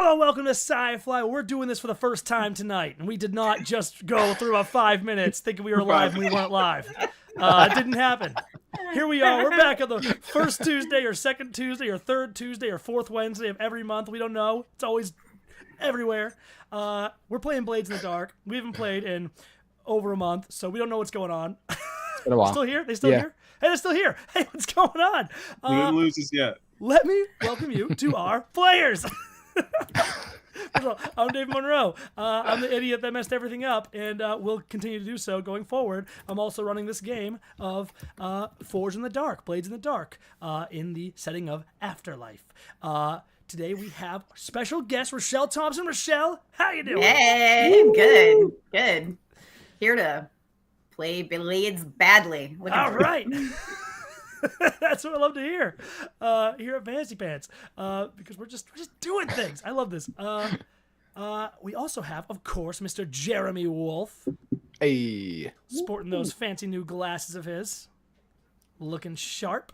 Hello, welcome to Sci-Fly. We're doing this for the first time tonight, and we did not just go through a 5 minutes thinking we were live and we weren't live. It didn't happen. Here we are. We're back on the first Tuesday or second Tuesday or third Tuesday or fourth Wednesday of every month. We don't know. It's always everywhere. We're playing Blades in the Dark. We haven't played in over a month, so we don't know what's going on. It's been a while. Still here? They still here? Hey, they're still here. Hey, what's going on? We didn't lose this yet. Let me welcome you to our players. First of all, I'm Dave Monroe. I'm the idiot that messed everything up, and will continue to do so going forward. I'm also running this game of Forge in the Dark, Blades in the Dark, in the setting of Afterlife. Today we have special guest Rochelle Thompson. Rochelle, how you doing? Hey, good, good. Here to play Blades badly. All right. That's what I love to hear here at Fantasy Pants, because we're just doing things. I love this. We also have, of course, Mr. Jeremy Wolf. Hey. Sporting those fancy new glasses of his. Looking sharp.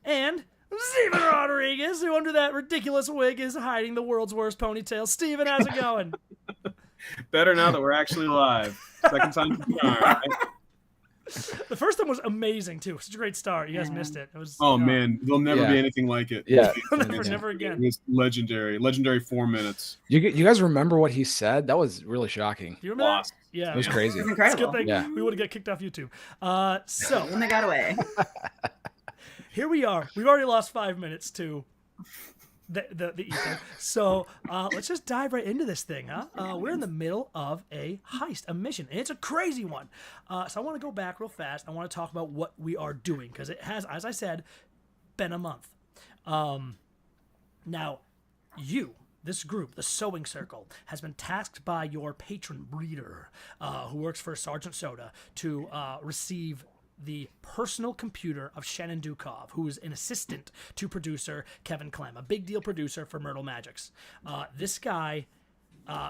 And Steven Rodriguez, who under that ridiculous wig is hiding the world's worst ponytail. Steven, how's it going? Better now that we're actually live. Second time's the charm. Right? The first one was amazing, too. Such a great start. You guys missed it. It was. Man, there'll never be anything like it. Yeah. Never again. It's legendary. Legendary 4 minutes. You guys remember what he said? That was really shocking. Do you remember Lost. that? Yeah. It was crazy. It's It's a good incredible. thing Yeah. we would have got kicked off YouTube. So When they got away. here we are. We've already lost 5 minutes to the ether. So let's just dive right into this thing, huh? We're in the middle of a heist, a mission, and it's a crazy one. So I want to go back real fast. I want to talk about what we are doing, because it has, as I said, been a month. Now, this group, the Sewing Circle, has been tasked by your patron breeder, who works for Sergeant Soda, to receive the personal computer of Shannon Dukov, who is an assistant to producer Kevin Clem, a big deal producer for Myrtle Magics. This guy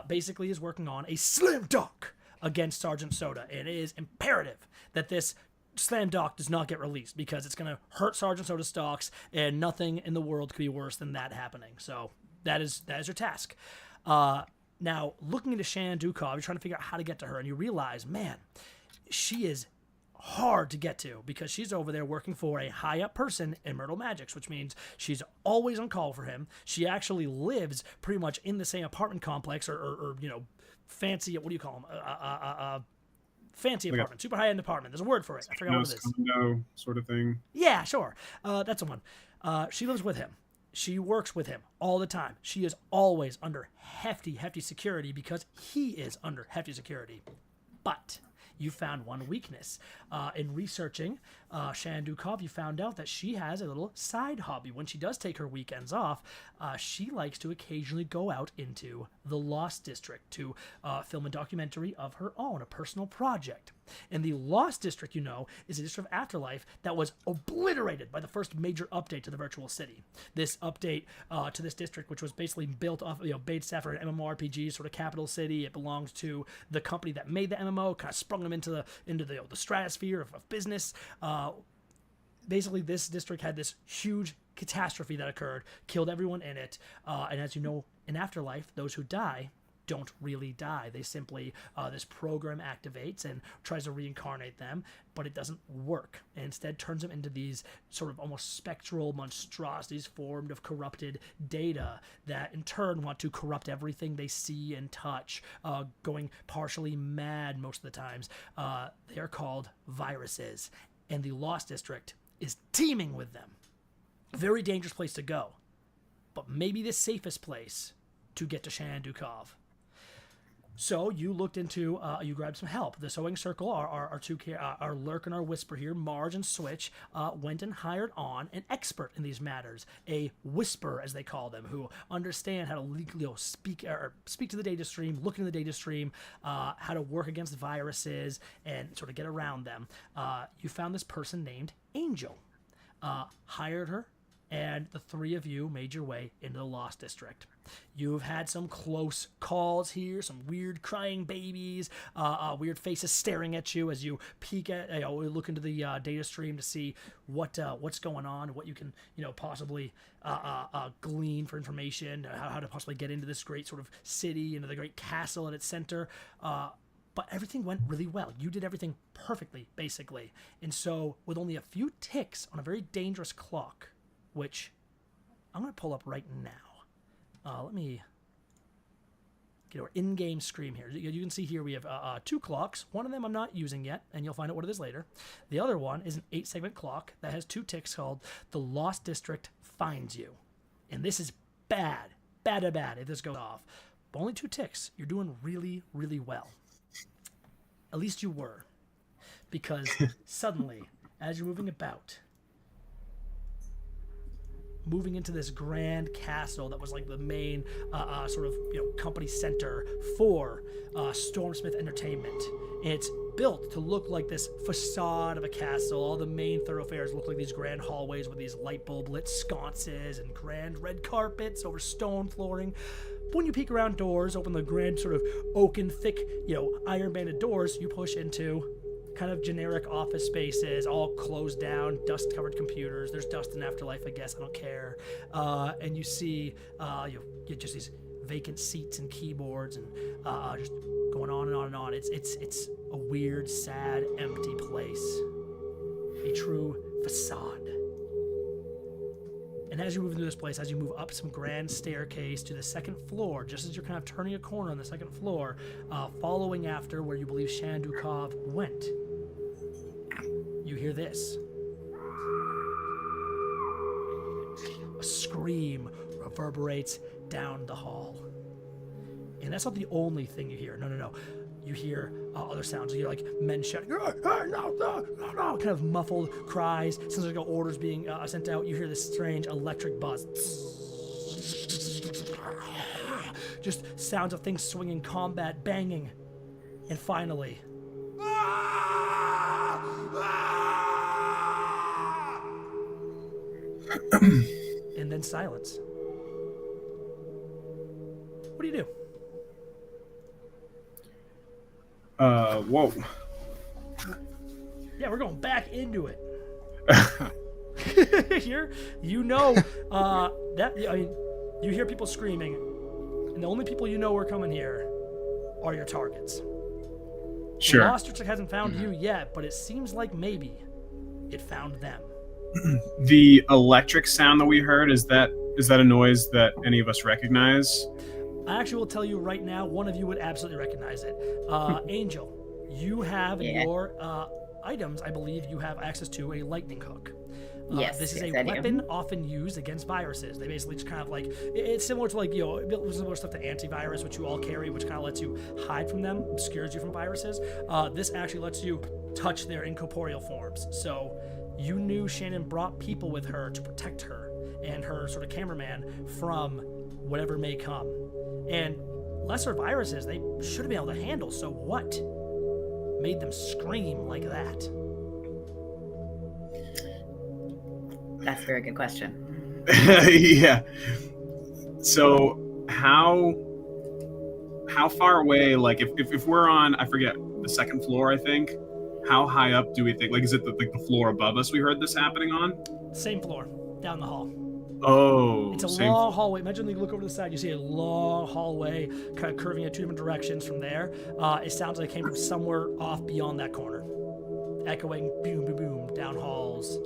basically is working on a slam dunk against Sergeant Soda, and it is imperative that this slam dunk does not get released, because it's going to hurt Sergeant Soda's stocks, and nothing in the world could be worse than that happening. So that is your task. Now, looking into Shannon Dukov, you're trying to figure out how to get to her, and you realize, man, she is hard to get to, because she's over there working for a high up person in Myrtle Magics, which means she's always on call for him. She actually lives pretty much in the same apartment complex, or fancy, what do you call them? Fancy apartment, super high end apartment. There's a word for it. I forgot what it is. Condo sort of thing. Yeah, sure. That's the one. She lives with him. She works with him all the time. She is always under hefty security, because he is under hefty security. But you found one weakness. In researching Shannon Dukov, you found out that she has a little side hobby. When she does take her weekends off, she likes to occasionally go out into the Lost District to film a documentary of her own, a personal project. And the Lost District, is a district of Afterlife that was obliterated by the first major update to the virtual city. This update to this district, which was basically built off, Bait Stafford, an MMORPG, sort of capital city. It belongs to the company that made the MMO, kind of sprung them into the stratosphere of business. Basically, this district had this huge catastrophe that occurred, killed everyone in it, and as you know, in Afterlife, those who die don't really die. They simply, this program activates and tries to reincarnate them, but it doesn't work. And instead turns them into these sort of almost spectral monstrosities formed of corrupted data that in turn want to corrupt everything they see and touch, going partially mad most of the times. They are called viruses, and the Lost District is teeming with them. Very dangerous place to go, but maybe the safest place to get to Shannon Dukov. So you looked into, you grabbed some help. The Sewing Circle, our Lurk and our Whisper here, Marge and Switch, went and hired on an expert in these matters, a Whisperer, as they call them, who understand how to legally speak to the data stream, look into the data stream, how to work against viruses, and sort of get around them. You found this person named Angel, hired her, and the three of you made your way into the Lost District. You've had some close calls here, some weird crying babies, weird faces staring at you as you peek at, look into the data stream to see what's going on, what you can, possibly glean for information, how to possibly get into this great sort of city, into the great castle at its center. But everything went really well. You did everything perfectly, basically. And so, with only a few ticks on a very dangerous clock, which I'm going to pull up right now. Let me get our in-game screen here. You can see here we have 2 clocks. One of them I'm not using yet, and you'll find out what it is later. The other one is an 8-segment clock that has 2 ticks called The Lost District Finds You. And this is bad if this goes off. But only 2 ticks. You're doing really, really well. At least you were. Because suddenly, as you're moving into this grand castle that was like the main sort of company center for Stormsmith Entertainment. And it's built to look like this facade of a castle. All the main thoroughfares look like these grand hallways with these light bulb lit sconces and grand red carpets over stone flooring. But when you peek around doors, open the grand sort of oaken thick, iron banded doors, you push into kind of generic office spaces, all closed down, dust-covered computers. There's dust in Afterlife, I guess. I don't care. And you see you get just these vacant seats and keyboards and just going on and on and on. It's a weird, sad, empty place. A true facade. And as you move into this place, as you move up some grand staircase to the 2nd floor, just as you're kind of turning a corner on the 2nd floor, following after where you believe Shandukov went, you hear this. A scream reverberates down the hall. And that's not the only thing you hear. No. You hear other sounds. You hear like men shouting, no, kind of muffled cries. Sounds like orders being sent out. You hear this strange electric buzz. Just sounds of things swinging, combat, banging. And finally, and then silence. What do you do? Whoa. Yeah, we're going back into it. Here, you hear people screaming, and the only people are coming here are your targets. Sure. The Lost District hasn't found you yet, but it seems like maybe it found them. The electric sound that we heard, is that a noise that any of us recognize? I actually will tell you right now, one of you would absolutely recognize it. Angel, you have in your items, I believe you have access to a lightning hook. Yes, this is a weapon often used against viruses. They basically just kind of like, it's similar to like, similar stuff to antivirus, which you all carry, which kind of lets you hide from them, obscures you from viruses. This actually lets you touch their incorporeal forms. So you knew Shannon brought people with her to protect her and her sort of cameraman from whatever may come. And lesser viruses, they should have been able to handle, so what made them scream like that? That's a very good question. Yeah. So how far away, like if we're on, I forget, the 2nd floor, I think, how high up do we think, like is it the floor above us we heard this happening on? Same floor, down the hall. Oh, it's a long hallway. Imagine you look over to the side, you see a long hallway kind of curving in 2 different directions from there. It sounds like it came from somewhere off beyond that corner. Echoing boom, boom, boom, down halls.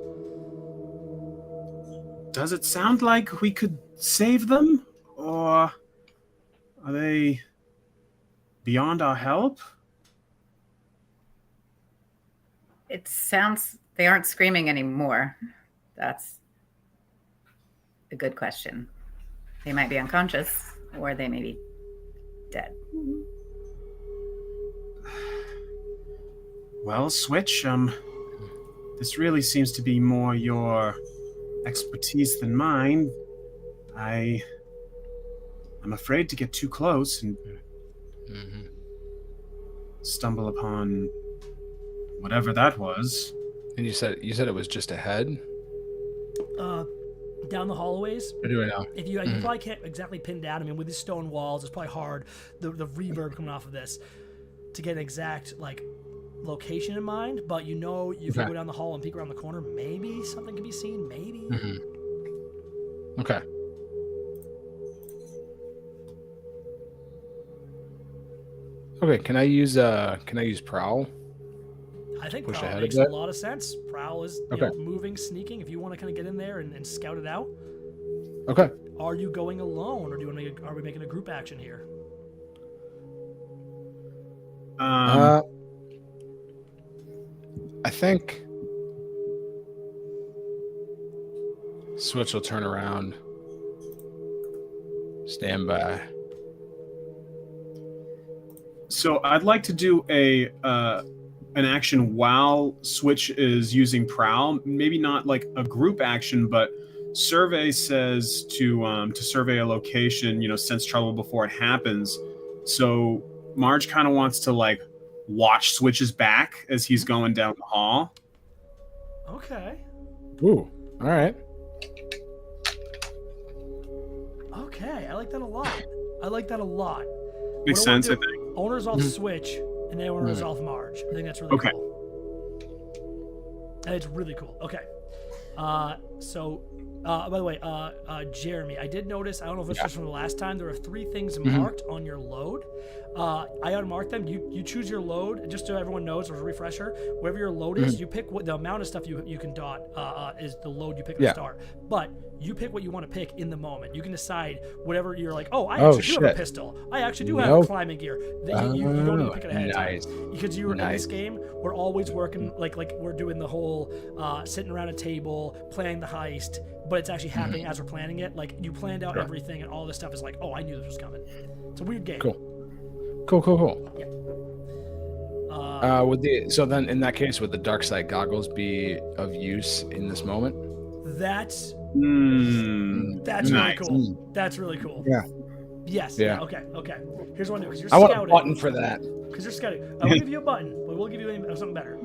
Does it sound like we could save them? Or are they beyond our help? It sounds they aren't screaming anymore. That's a good question. They might be unconscious, or they may be dead. Well, Switch, this really seems to be more your expertise than mine. I'm afraid to get too close and stumble upon whatever that was. And you said it was just ahead? down the hallways. What do I know? If you probably can't exactly pin down. I mean, with these stone walls, it's probably hard. The reverb coming off of this to get an exact like location in mind. But you know, if you go down the hall and peek around the corner, maybe something can be seen. Maybe. Okay. Okay. Can I use prowl? I think Push Prowl ahead a makes a bit? lot of sense. Prowl is you Okay. know, moving, sneaking. If you want to kind of get in there and scout it out, Okay. are you going alone or do you want to make are we making a group action here? I think Switch will turn around. Stand by. So I'd like to do an action while Switch is using Prowl. Maybe not like a group action, but Survey says to survey a location, you know, sense trouble before it happens. So Marge kind of wants to like watch Switch's back as he's going down the hall. Okay. Ooh. All right. Okay. I like that a lot. I like that a lot. Makes What I wanna sense, I do- think. I want to resolve Switch, and then I want to resolve Marge. I think that's really Okay. cool. And it's really cool. Okay. So, by the way, Jeremy, I did notice, I don't know if it's just from the last time, there are 3 things marked on your load. I unmarked them. You choose your load, just so everyone knows, as a refresher. Whatever your load is, you pick what the amount of stuff you can dot is the load you pick at the start. But you pick what you want to pick in the moment. You can decide whatever you're like, I actually do have a pistol. I actually do have climbing gear. Then you don't need to pick it ahead of time. Because you're in this game, we're always working, like we're doing the whole sitting around a table, planning the heist, but it's actually happening as we're planning it. Like, you planned out everything, and all this stuff is like, I knew this was coming. It's a weird game. Cool. Yeah. So then in that case, would the dark side goggles be of use in this moment? That's Nice. really cool. That's really cool. Yeah. Yes. Yeah. Okay. Here's what I do, because you're I scouting. want a button for that. Because you're scouting. I will give you a button, but we'll give you something better.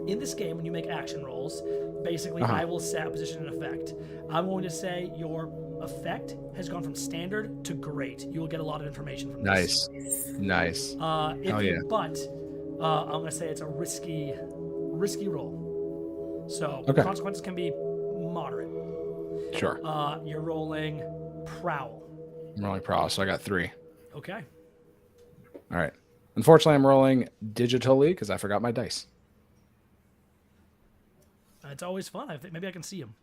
In this game, when you make action rolls, basically I will set a position and effect. I'm going to say your effect has gone from standard to great. You will get a lot of information from this. Nice. But I'm going to say it's a risky roll. So consequences can be moderate. Sure. You're rolling Prowl. I'm rolling prowl, so I got 3. Okay. All right. Unfortunately, I'm rolling digitally because I forgot my dice. It's always fun. I think maybe I can see him.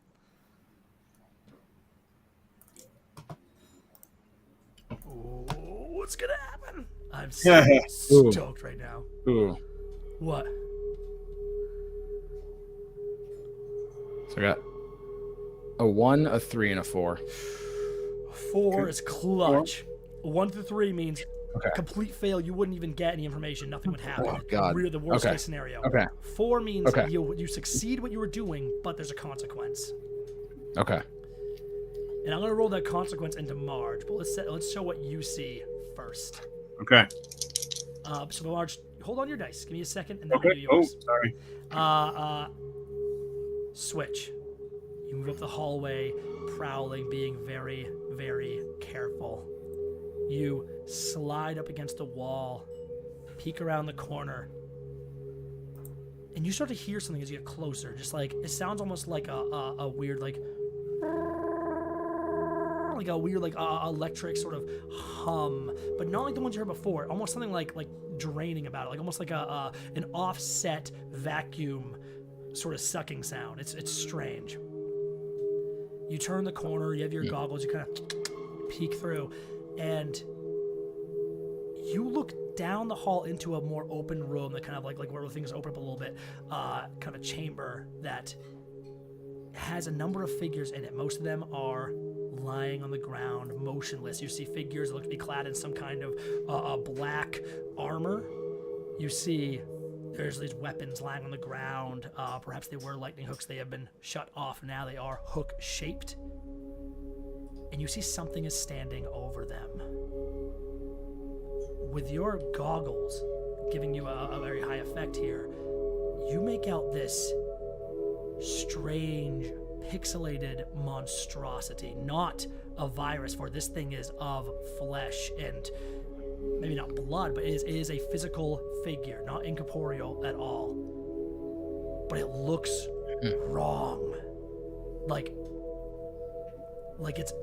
What's gonna happen? I'm so stoked right now. Ooh. What? So I got a 1, a 3, and a 4. 4 is clutch. 1 through 3 means complete fail. You wouldn't even get any information. Nothing would happen. Oh, God. We're the worst case scenario. Okay. 4 means you succeed what you were doing, but there's a consequence. Okay. And I'm gonna roll that consequence into Marge, but let's show what you see first. Okay. So Marge, hold on your dice. Give me a second, and then I'll do Oh, yours. sorry. Switch. You move up the hallway, prowling, being very, very careful. You slide up against the wall, peek around the corner, and you start to hear something as you get closer. Just like, it sounds almost like a weird, like a weird, like electric sort of hum, but not like the ones you heard before. Almost something like draining about it, like almost like an offset vacuum sort of sucking sound. It's strange. You turn the corner, you have your goggles, you kind of peek through, and you look down the hall into a more open room that kind of like where things open up a little bit, kind of a chamber that has a number of figures in it. Most of them are lying on the ground, motionless. You see figures that look to be clad in some kind of black armor. You see there's these weapons lying on the ground. Perhaps they were lightning hooks. They have been shut off. Now they are hook-shaped. And you see something is standing over them. With your goggles giving you a very high effect here, you make out this strange pixelated monstrosity, not a virus, for this thing is of flesh and maybe not blood, but it is a physical figure, not incorporeal at all. But it looks wrong. Like it's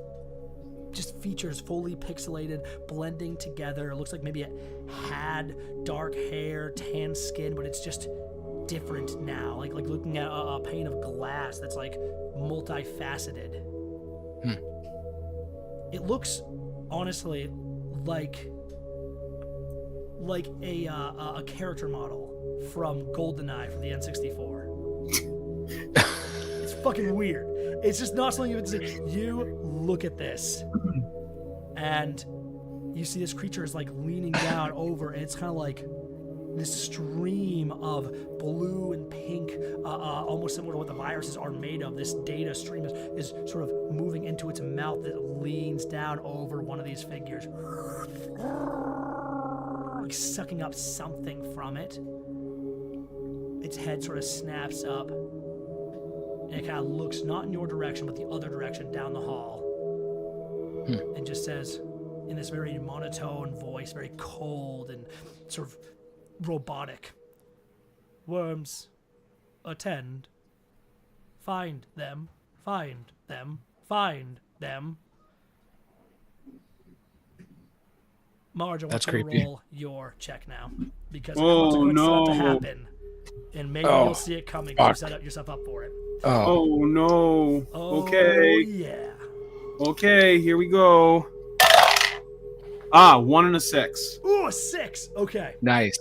just features fully pixelated, blending together. It looks like maybe it had dark hair, tan skin, but it's just different now. Like looking at a pane of glass that's like multifaceted. It looks honestly like a character model from GoldenEye from the N64. It's fucking weird. It's just not something you would say. You look at this, and you see this creature is like leaning down over, and it's kind of like this stream of blue and pink, almost similar to what the viruses are made of. This data stream is sort of moving into its mouth that leans down over one of these figures, like sucking up something from it. Its head sort of snaps up, and it kind of looks not in your direction, but the other direction down the hall, and just says in this very monotone voice, very cold and sort of robotic, "Worms, attend. Find them, find them, find them." Marge, I want you to roll your check now, because a consequence is about to happen, and maybe you'll see it coming if you set yourself up for it. Oh no. Oh, okay. Yeah. Okay, here we go. 1 and a 6. Ooh, a 6. Okay. Nice.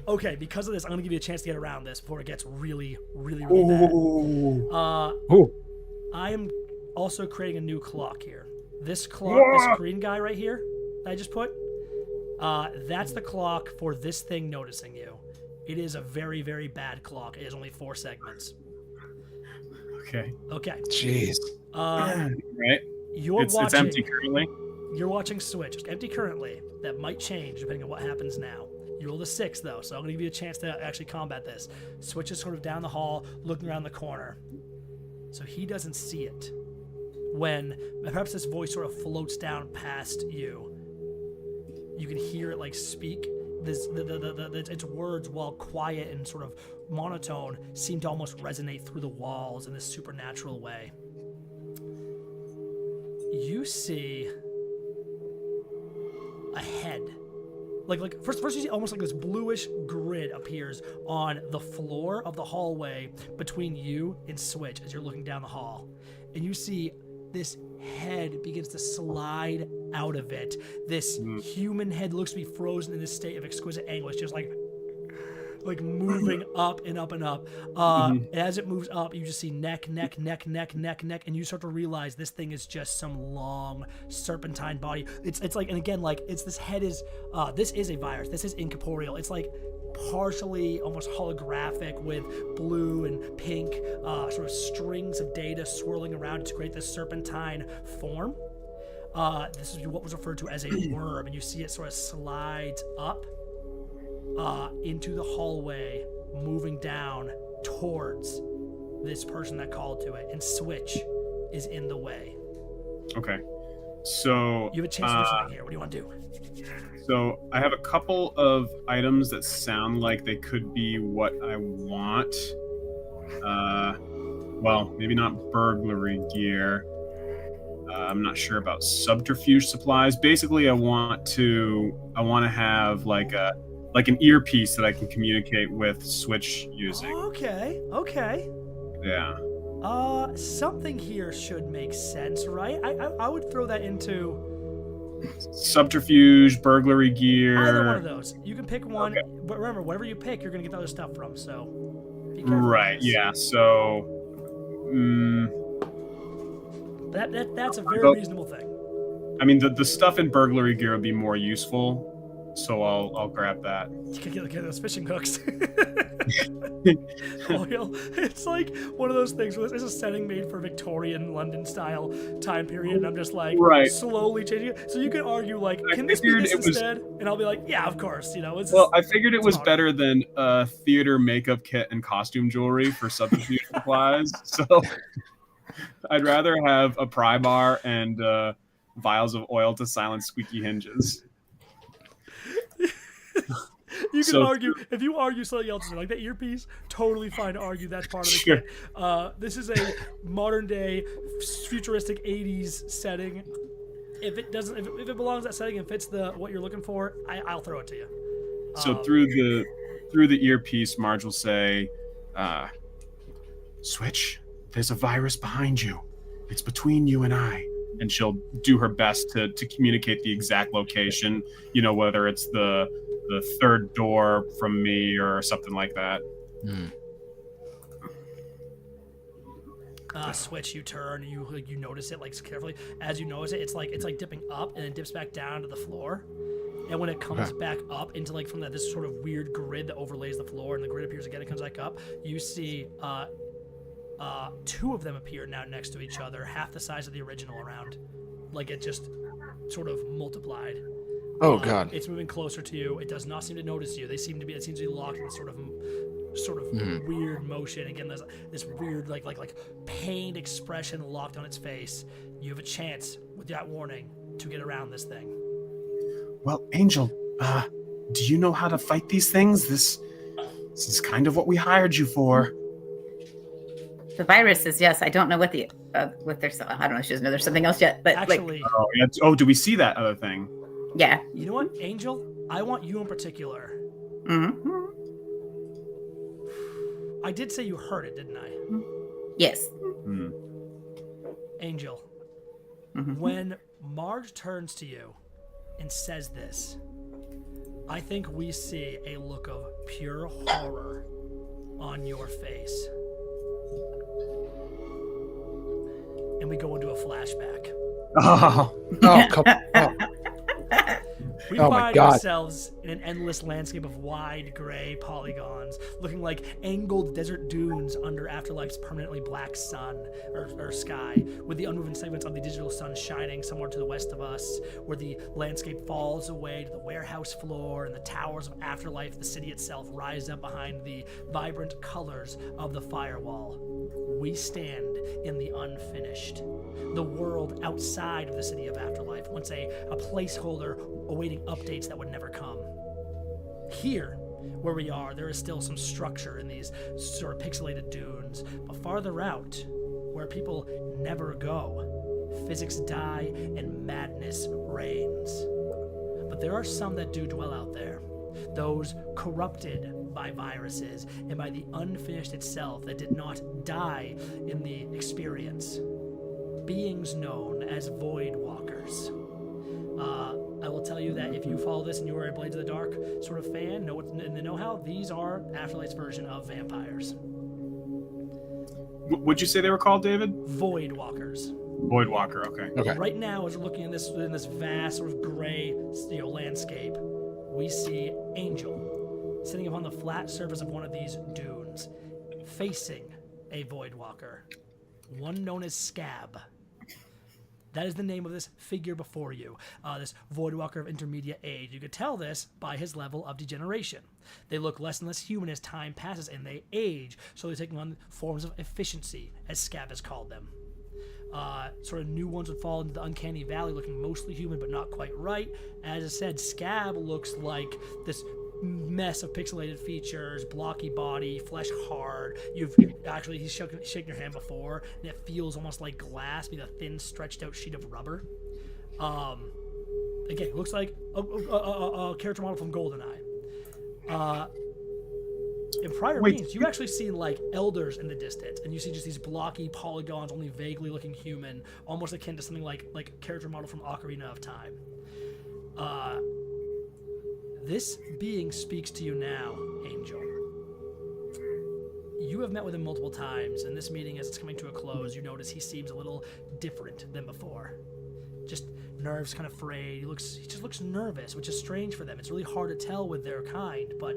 Okay, because of this, I'm going to give you a chance to get around this before it gets really, really, Ooh. bad. I am also creating a new clock here. This clock, this green guy right here that I just put, that's the clock for this thing noticing you. It is a very, very bad clock. It is only 4 segments. Okay. Jeez. Right. It's empty currently. You're watching Switch. It's empty currently. That might change depending on what happens now. You rolled a 6 though, so I'm gonna give you a chance to actually combat this. Switch is sort of down the hall, looking around the corner, so he doesn't see it. When perhaps this voice sort of floats down past you, you can hear it like speak. Its words, while quiet and sort of monotone, seem to almost resonate through the walls in this supernatural way. You see a head. Like first you see almost like this bluish grid appears on the floor of the hallway between you and Switch as you're looking down the hall. And you see this head begins to slide out of it. This human head looks to be frozen in this state of exquisite anguish, just like moving up and up and up. And as it moves up, you just see neck, and you start to realize this thing is just some long serpentine body. It's like, and again, like it's this head is this is a virus. This is incorporeal. It's like partially almost holographic with blue and pink sort of strings of data swirling around to create this serpentine form. This is what was referred to as a worm, and you see it sort of slides up into the hallway, moving down towards this person that called to it, and Switch is in the way. Okay, so you have a chance to do something here. What do you want to do? So I have a couple of items that sound like they could be what I want. Well, maybe not burglary gear. I'm not sure about subterfuge supplies. Basically, I want to have like an earpiece that I can communicate with Switch using. Okay. Yeah. Something here should make sense, right? I would throw that into subterfuge, burglary gear. Either one of those. You can pick one, but remember, whatever you pick, you're gonna get the other stuff from. So, be careful. Right. Yeah. So, that's a very reasonable thing. I mean, the stuff in burglary gear would be more useful. so I'll grab that. You can get those fishing hooks. Oil. It's like one of those things where it's a setting made for Victorian London style time period, and I'm just like Right. slowly changing it. So you could argue like, I can this be figured this it was- instead? And I'll be like, yeah, of course. You know, it's Well, I figured it it's was hard. better than theater makeup kit and costume jewelry for subterfuge supplies. So I'd rather have a pry bar and vials of oil to silence squeaky hinges. You can So- argue if you argue something else like that earpiece. Totally fine to argue that's part of the Sure. kit. This is a modern day futuristic '80s setting. If it doesn't, if it belongs to that setting and fits what you're looking for, I'll throw it to you. So through the earpiece, Marge will say, "Switch, there's a virus behind you. It's between you and I." And she'll do her best to communicate the exact location. You know, whether it's the third door from me or something like that. Switch, you turn, you notice it like carefully. As you notice it, it's like dipping up and then dips back down to the floor. And when it comes back up into like from this sort of weird grid that overlays the floor, and the grid appears again, it comes back up. You see two of them appear now next to each other, half the size of the original around. Like it just sort of multiplied. Oh God. It's moving closer to you. It does not seem to notice you. It seems to be locked in sort of weird motion. Again, there's this weird like pained expression locked on its face. You have a chance with that warning to get around this thing. Well, Angel, do you know how to fight these things? This is kind of what we hired you for. The viruses, yes. I don't know what the what there's. I don't know. She doesn't know there's something else yet. But Actually, Oh, yeah. Oh, do we see that other thing? yeah. you know what, Angel? I want you in particular. Mm-hmm. I did say you heard it, didn't I? Yes. Hmm. Angel, Mhm. when Marge turns to you and says this, I think we see a look of pure horror on your face. And we go into a flashback. Oh, Come on. We Oh my find God. ourselves in an endless landscape of wide gray polygons, looking like angled desert dunes under Afterlife's permanently black sun or sky, with the unmoving segments of the digital sun shining somewhere to the west of us, where the landscape falls away to the warehouse floor and the towers of Afterlife, the city itself, rise up behind the vibrant colors of the firewall. We stand in the unfinished, the world outside of the city of Afterlife, once a placeholder awaiting updates that would never come. Here, where we are, there is still some structure in these sort of pixelated dunes, but farther out, where people never go, physics die and madness reigns. But there are some that do dwell out there, those corrupted by viruses and by the unfinished itself that did not die in the experience. Beings known as Void Walkers. I will tell you that if you follow this and you are a Blades of the Dark sort of fan, know how these are Afterlife's version of vampires. what'd you say they were called, David? Void Walkers. Void Walker. Okay. Okay. Right now, as we're looking in this vast sort of gray, landscape, we see Angel sitting upon the flat surface of one of these dunes, facing a Void Walker, one known as Scab. That is the name of this figure before you, this Void Walker of intermediate age. You could tell this by his level of degeneration. They look less and less human as time passes, and they age, so they're taking on forms of efficiency, as Scab has called them. Sort of new ones would fall into the uncanny valley, looking mostly human but not quite right. As I said, Scab looks like this mess of pixelated features, blocky body, flesh hard. He's shaken your hand before, and it feels almost like glass, being a thin, stretched out sheet of rubber. Again, it looks like a character model from GoldenEye. In prior means, you've actually seen like elders in the distance, and you see just these blocky polygons, only vaguely looking human, almost akin to something like a character model from Ocarina of Time. This being speaks to you now, Angel. You have met with him multiple times, and this meeting, as it's coming to a close, you notice he seems a little different than before. just nerves kind of frayed. He just looks nervous, which is strange for them. It's really hard to tell with their kind, but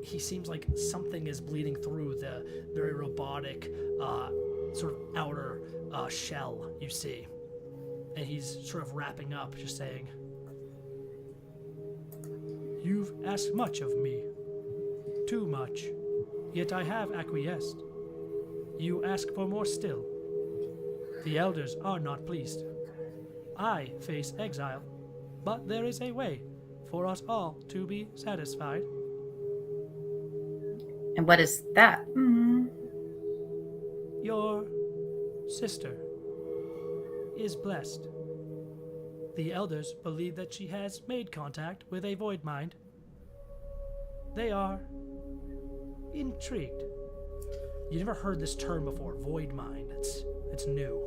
he seems like something is bleeding through the very robotic sort of outer shell you see. And he's sort of wrapping up, just saying, "You've asked much of me. Too much. Yet I have acquiesced. You ask for more still. The elders are not pleased. I face exile, but there is a way for us all to be satisfied." And what is that? Your sister is blessed. The elders believe that she has made contact with a void mind. They are intrigued. You never heard this term before, void mind. It's new.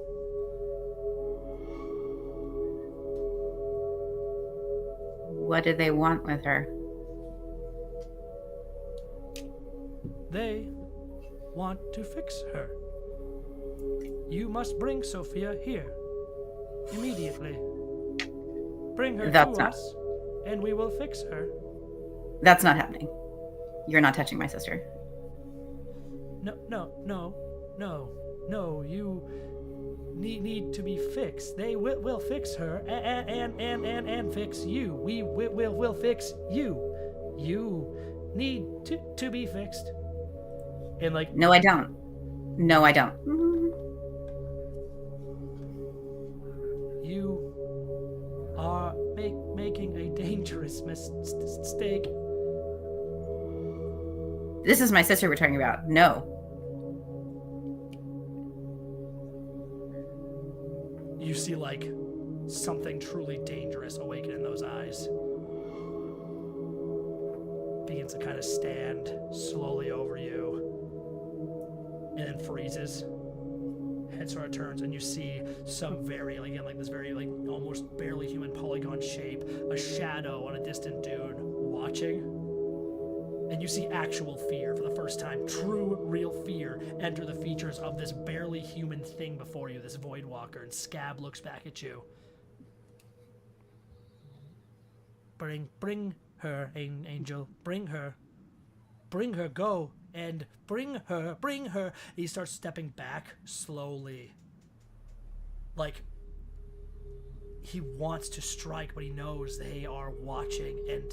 What do they want with her? They want to fix her. You must bring Sophia here immediately. Bring her That's to not- us, and we will fix her. That's not happening. You're not touching my sister. No. You need to be fixed. They will fix her and fix you. We'll fix you. You need to be fixed. And like, No, I don't. No, I don't. you are making a dangerous mistake. This is my sister we're talking about. No. You see like something truly dangerous awaken in those eyes. Begins to kind of stand slowly over you. And then freezes. Head sort of turns, and you see some very, again, like this very, like, almost barely human polygon shape, a shadow on a distant dude watching. And you see actual fear for the first time, true, real fear enter the features of this barely human thing before you, this Void Walker, and Scab looks back at you. Bring her, Angel, bring her, go. And bring her. He starts stepping back slowly. Like, he wants to strike, but he knows they are watching, and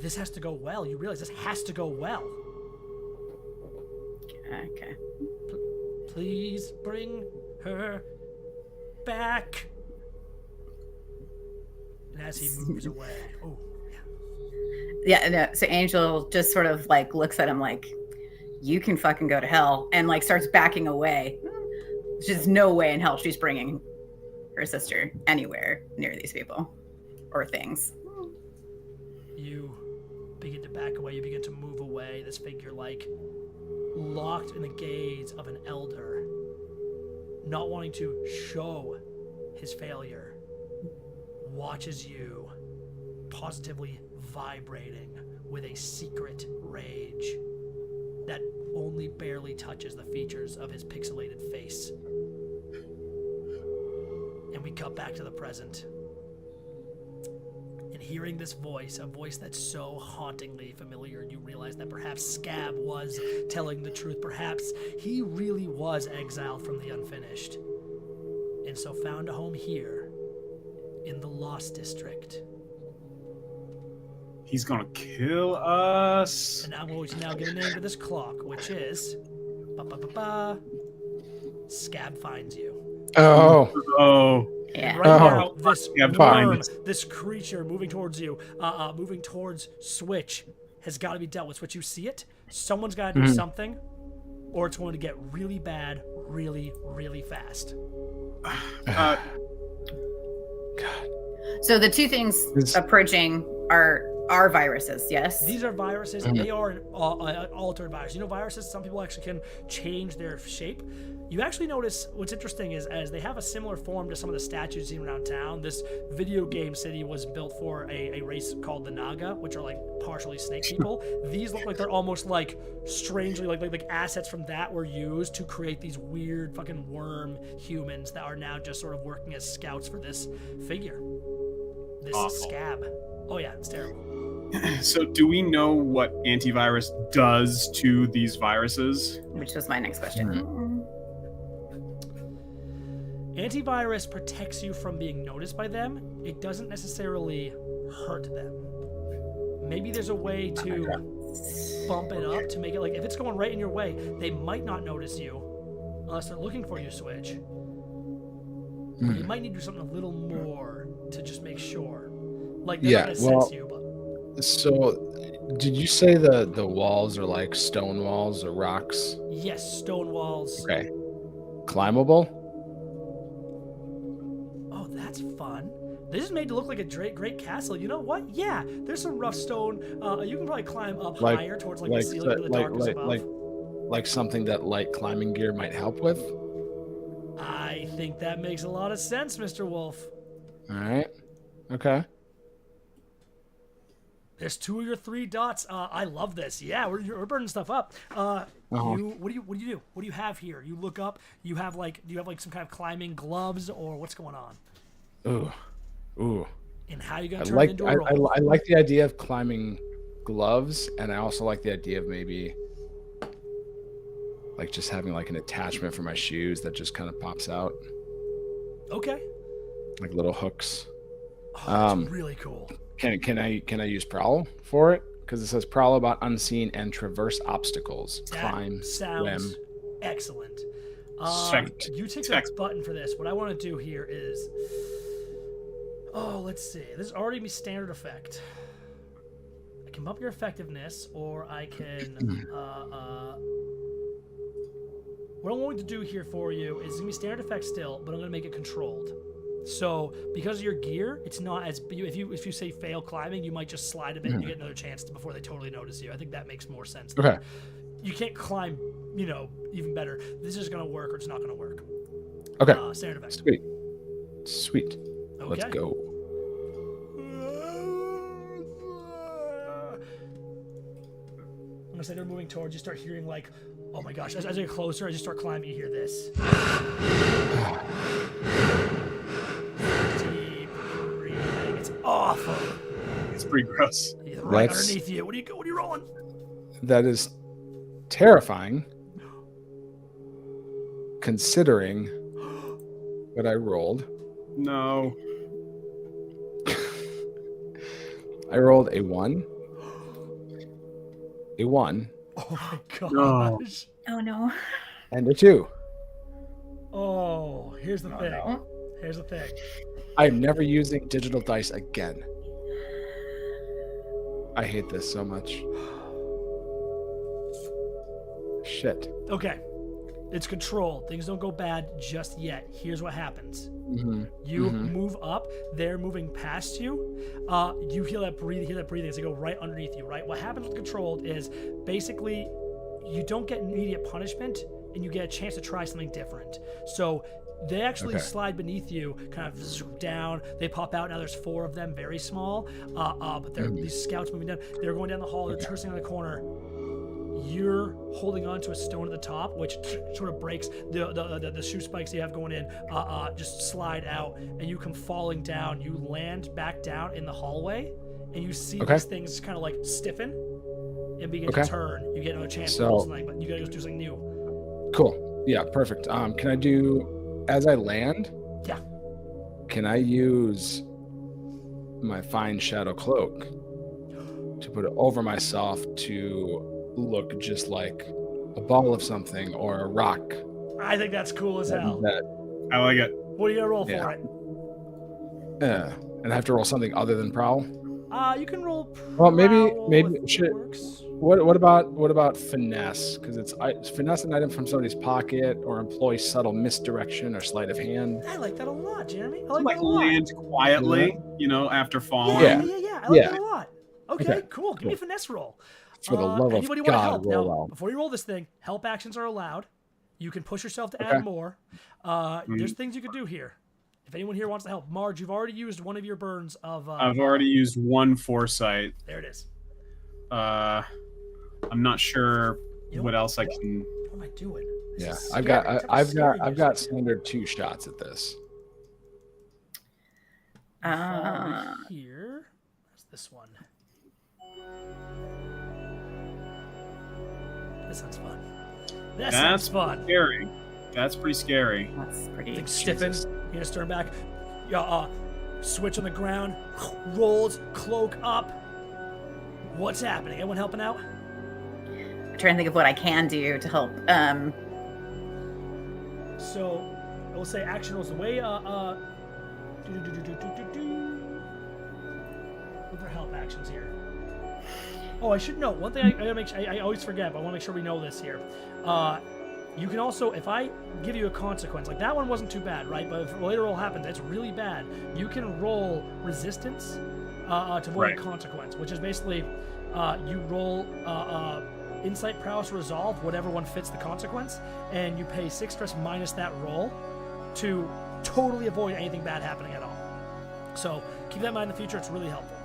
this has to go well. You realize this has to go well. Okay. Please bring her back. And as he moves away, Yeah, no. So Angel just sort of like looks at him like, "You can fucking go to hell," and like starts backing away. There's just no way in hell she's bringing her sister anywhere near these people or things. you begin to back away. You begin to move away. This figure, like, locked in the gaze of an elder, not wanting to show his failure, watches you, positively vibrating with a secret rage that only barely touches the features of his pixelated face. And we cut back to the present. And hearing this voice, a voice that's so hauntingly familiar, you realize that perhaps Scab was telling the truth. Perhaps he really was exiled from the Unfinished, and so found a home here in the Lost District. He's gonna kill us. And I'm going to now give a name to this clock, which is Scab finds you. Oh. Oh. Yeah. Right now, this Scab worm, finds. this creature moving towards you, moving towards Switch, has got to be dealt with. Switch, you see it? Someone's got to do something, or it's going to get really bad, really, really fast. God. So the two things It's- approaching are are viruses, yes? These are viruses. They are an altered virus. You know, viruses, some people actually can change their shape. You actually notice what's interesting is as they have a similar form to some of the statues seen around town, this video game city was built for a race called the Naga, which are like partially snake people. These look like they're almost like strangely like assets from that were used to create these weird fucking worm humans that are now just sort of working as scouts for this figure. This Awful. scab. Oh yeah, it's terrible. So do we know what antivirus does to these viruses? Which was my next question. Antivirus protects you from being noticed by them. It doesn't necessarily hurt them. Maybe there's a way to bump it up to make it like if it's going right in your way, they might not notice you unless they're looking for you, Switch. But you might need to do something a little more to just make sure. Like they're not gonna sense you, but So, did you say the walls are like stone walls or rocks? yes, stone walls. Okay. Climbable? Oh, that's fun. This is made to look like a great castle. You know what? Yeah, there's some rough stone. You can probably climb up higher towards the ceiling to the darkness above. Like something that light climbing gear might help with? I think that makes a lot of sense, Mr. Wolf. All right. Okay. There's 2 of your 3 dots. I love this. Yeah, we're burning stuff up. What do you do? What do you have here? You look up. Do you have like some kind of climbing gloves or what's going on? Ooh. And how you gonna turn it into a roll? I like the idea of climbing gloves, and I also like the idea of maybe like just having like an attachment for my shoes that just kind of pops out, Okay. like little hooks. Oh, that's really cool. Can I use prowl for it? Because it says prowl about unseen and traverse obstacles. That Climb, sounds swim. excellent. Sweet. You take the next button for this. What I want to do here is, let's see. This is already be standard effect. I can bump your effectiveness, or I can. What I'm going to do here for you is gonna be standard effect still, but I'm gonna make it controlled. So because of your gear, it's not as if you say fail climbing, you might just slide a bit and you get another chance before they totally notice you. I think that makes more sense. Okay. You can't climb, even better. This is gonna work or it's not gonna work. Okay. Standard effect. Sweet. Let's Okay. go. I'm gonna say they're moving towards you. Start hearing like, oh my gosh! As I get closer, as you start climbing, you hear this. Deep breathing. It's awful. It's pretty gross. He's right That's- underneath you. What are you rolling? That is terrifying, considering what I rolled. No. I rolled a 1. A 1 Oh my gosh. No. Oh no. and a 2. Oh, here's the thing. no. Here's the thing. I'm never using digital dice again. I hate this so much. Shit. Okay. It's controlled. Things don't go bad just yet. Here's what happens. Mm-hmm. You move up. They're moving past you. You hear that breathing as they go right underneath you, right? What happens with controlled is basically you don't get immediate punishment and you get a chance to try something different. So they actually slide beneath you, kind of zoom down. They pop out. Now there's 4 of them, very small. But they're these scouts moving down. They're going down the hall. They're cursing on the corner. You're holding on to a stone at the top, which sort of breaks the shoe spikes you have going in. Just slide out, and you come falling down. You land back down in the hallway, and you see these things kind of like stiffen and begin to turn. You get another chance to roll something, but you gotta go do something new. Cool. Yeah, perfect. Can I do, as I land? Yeah. Can I use my fine shadow cloak to put it over myself to look just like a ball of something or a rock? I think that's cool as hell. I like it. What are you gonna roll for it? And I have to roll something other than prowl. You can roll. Well, maybe if should. it works. What about finesse? Because it's finesse an item from somebody's pocket, or employ subtle misdirection or sleight of hand. I like that a lot, Jeremy. I like Like that a lot. land quietly, after falling. Yeah. I like that a lot. Okay, cool. Give me a finesse roll. For the love of Anybody want to God, help? roll Now, well. before you roll this thing, help actions are allowed. You can push yourself to add more. There's things you could do here. If anyone here wants to help, Marge, you've already used one of your burns of. I've already used one foresight. There it is. I'm not sure You know what else I can. What am I doing? This Yeah, is I've scary. got It's scary I've got music. standard 2 shots at this. Here. Where's this one? This sounds fun. That sounds That's fun. scary. That's pretty scary. That's pretty. Things stiffen. You're gonna turn back. Switch on the ground. Rolls. Cloak up. What's happening? Anyone helping out? I'm trying to think of what I can do to help. So, I will say action rolls the way. Look for help actions here. Oh, I should note one thing. I gotta make sure. I always forget, but I want to make sure we know this here. You can also, if I give you a consequence, like that one wasn't too bad, right? But if a later roll happens, it's really bad. You can roll resistance to avoid a consequence, which is basically you roll insight, prowess, resolve, whatever one fits the consequence, and you pay 6 stress minus that roll to totally avoid anything bad happening at all. So keep that in mind in the future. It's really helpful.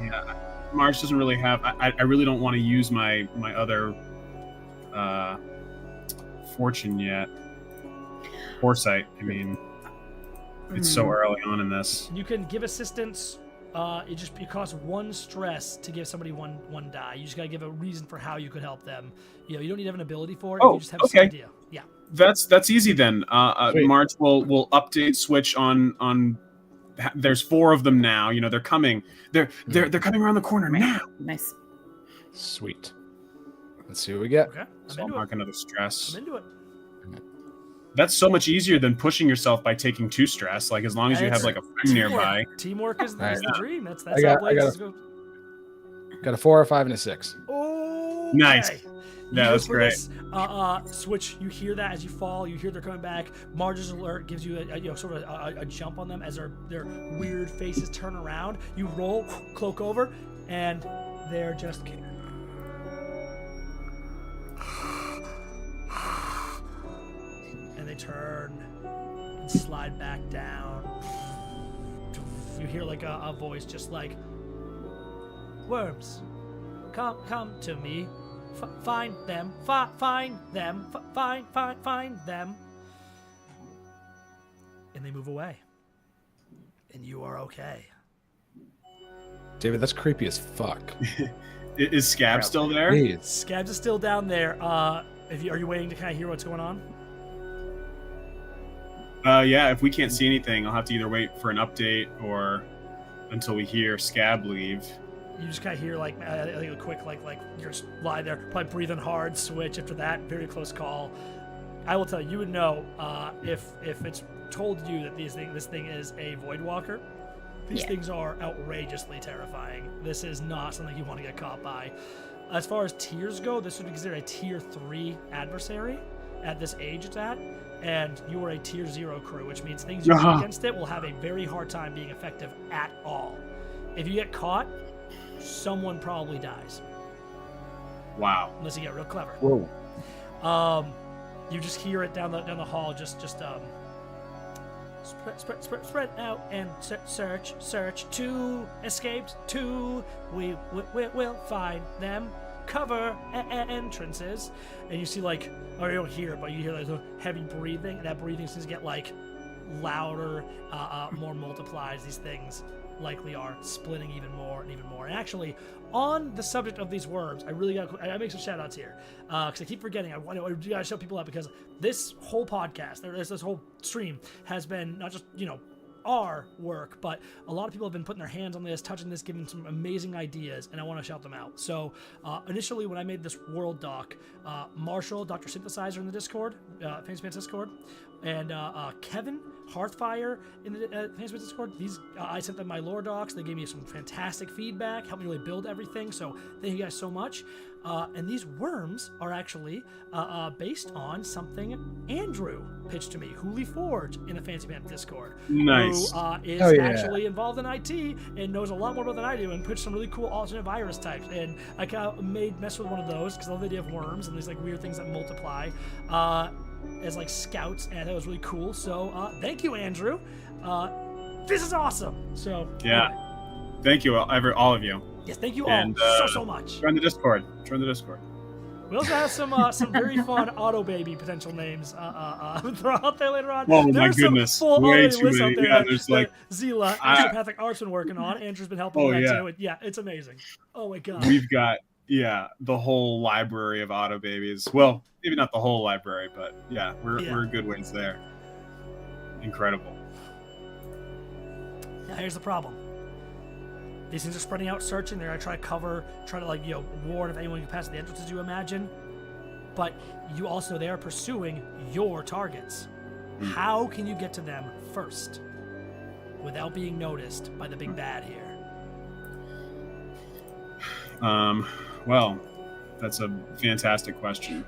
Yeah. Marge doesn't really have. I really don't want to use my other fortune yet. Foresight. I mean, it's so early on in this. You can give assistance. It costs 1 stress to give somebody one die. You just gotta give a reason for how you could help them. You don't need to have an ability for it. Oh, You just have some idea. Yeah. That's easy then. Sweet. Marge will update switch on. There's 4 of them now. They're coming. They're coming around the corner now. Nice. Sweet. Let's see what we get. Okay. I'm So I'll into mark it. another stress. I'm into it. That's so much easier than pushing yourself by taking 2 stress. Like as long as you have like a friend nearby. Teamwork is the dream. That's I how got Blazes go. a 4, a 5, and a 6. Oh, Nice. okay. Yeah, that's great. Switch. You hear that as you fall. You hear they're coming back. Marge's alert gives you sort of a jump on them as their weird faces turn around. You roll, cloak over, and they're just. And they turn and slide back down. You hear like a voice just like, worms, come to me. Find them. Find them. Find them. And they move away. And you are okay. David, that's creepy as fuck. Is Scab still there? Please. Scabs is still down there. Are you waiting to kind of hear what's going on? Yeah, if we can't see anything, I'll have to either wait for an update or until we hear Scab leave. You just kind of hear like a quick like you just lie there, probably breathing hard. Switch after that. Very close call. I will tell you, you would know if it's told you that this thing is a void walker. These things are outrageously terrifying. This is not something you want to get caught by. As far as tiers go, this would be considered a tier 3 adversary at this age it's at, and you are a tier 0 crew, which means things you do against it will have a very hard time being effective at all. If you get caught, someone probably dies. Wow. Unless you get real clever. Whoa. You just hear it down the hall. Just spread out and search. 2 escaped. 2. We will find them. Cover entrances. And you see or you don't hear it, but you hear like heavy breathing. And that breathing seems to get louder, more multiplied. These things likely are splitting even more and even more. And actually, on the subject of these worms, I make some shout outs here because I keep forgetting. I gotta show people out because this whole podcast, this whole stream has been not just our work, but a lot of people have been putting their hands on this, touching this, giving some amazing ideas, and I want to shout them out. So initially, when I made this world doc, Marshall, Dr. Synthesizer in the Discord, Fancy Pants Discord, and Kevin Hearthfire in the Facebook Discord. I sent them my lore docs. They gave me some fantastic feedback, helped me really build everything. So thank you guys so much. And these worms are actually based on something Andrew pitched to me, Hooli Forge, in the Fancy Pants Discord. Nice. Who is actually involved in IT and knows a lot more about than I do, and pitched some really cool alternate virus types. And I kind of mess with one of those because I love the idea of worms and these like weird things that multiply. As like scouts, and that was really cool. So thank you, Andrew. This is awesome. So yeah, anyway. Thank you, all of you. Yes, thank you And, all so much. Join the Discord. We also have some very fun auto baby potential names throw out there later on. Oh There's my goodness, some full way auto too lists many. out there. Yeah, there's like Zila, Astropathic Art's been working on. Andrew's been helping with that too. And yeah, it's amazing. Oh my god. We've got the whole library of auto babies. Well, maybe not the whole library, but yeah, we're good ways there. Incredible. Now here's the problem. These things are spreading out, searching. They're gonna try to like warn if anyone can pass the entrances you imagine. But they are pursuing your targets. How can you get to them first without being noticed by the big bad here? Well, that's a fantastic question.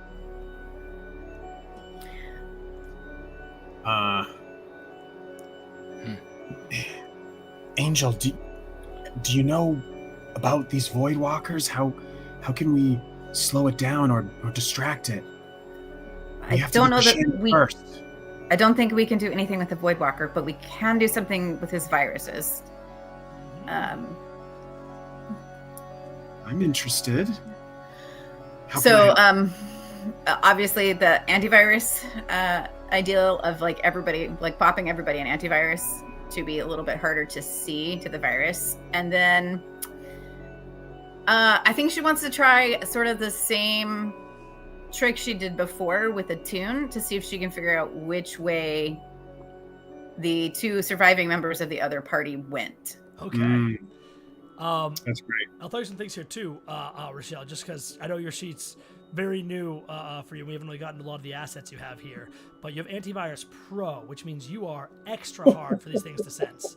Angel, do you know about these void walkers? How can we slow it down or distract it? I don't know that we first. I don't think we can do anything with the void walker, but we can do something with his viruses. I'm interested. Obviously the antivirus ideal of like everybody, like popping everybody an antivirus to be a little bit harder to see to the virus. And then I think she wants to try sort of the same trick she did before with a tune to see if she can figure out which way the two surviving members of the other party went. Okay. That's great. I'll tell you some things here too, Rochelle, just because I know your sheet's very new for you. We haven't really gotten a lot of the assets you have here, but you have Antivirus Pro, which means you are extra hard for these things to sense.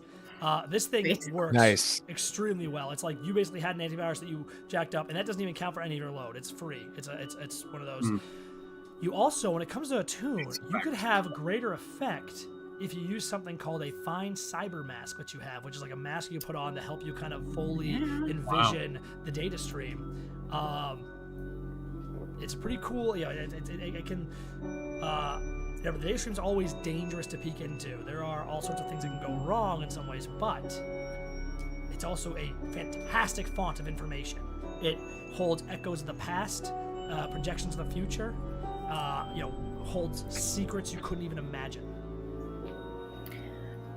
This thing works extremely well. It's like you basically had an antivirus that you jacked up, and that doesn't even count for any of your load. It's free. It's one of those. You also, when it comes to a tune, you could have greater effect if you use something called a fine cyber mask, which you have, which is like a mask you put on to help you kind of fully envision the data stream. It's pretty cool. It can. The data stream's always dangerous to peek into. There are all sorts of things that can go wrong in some ways, but it's also a fantastic font of information. It holds echoes of the past, projections of the future. Holds secrets you couldn't even imagine.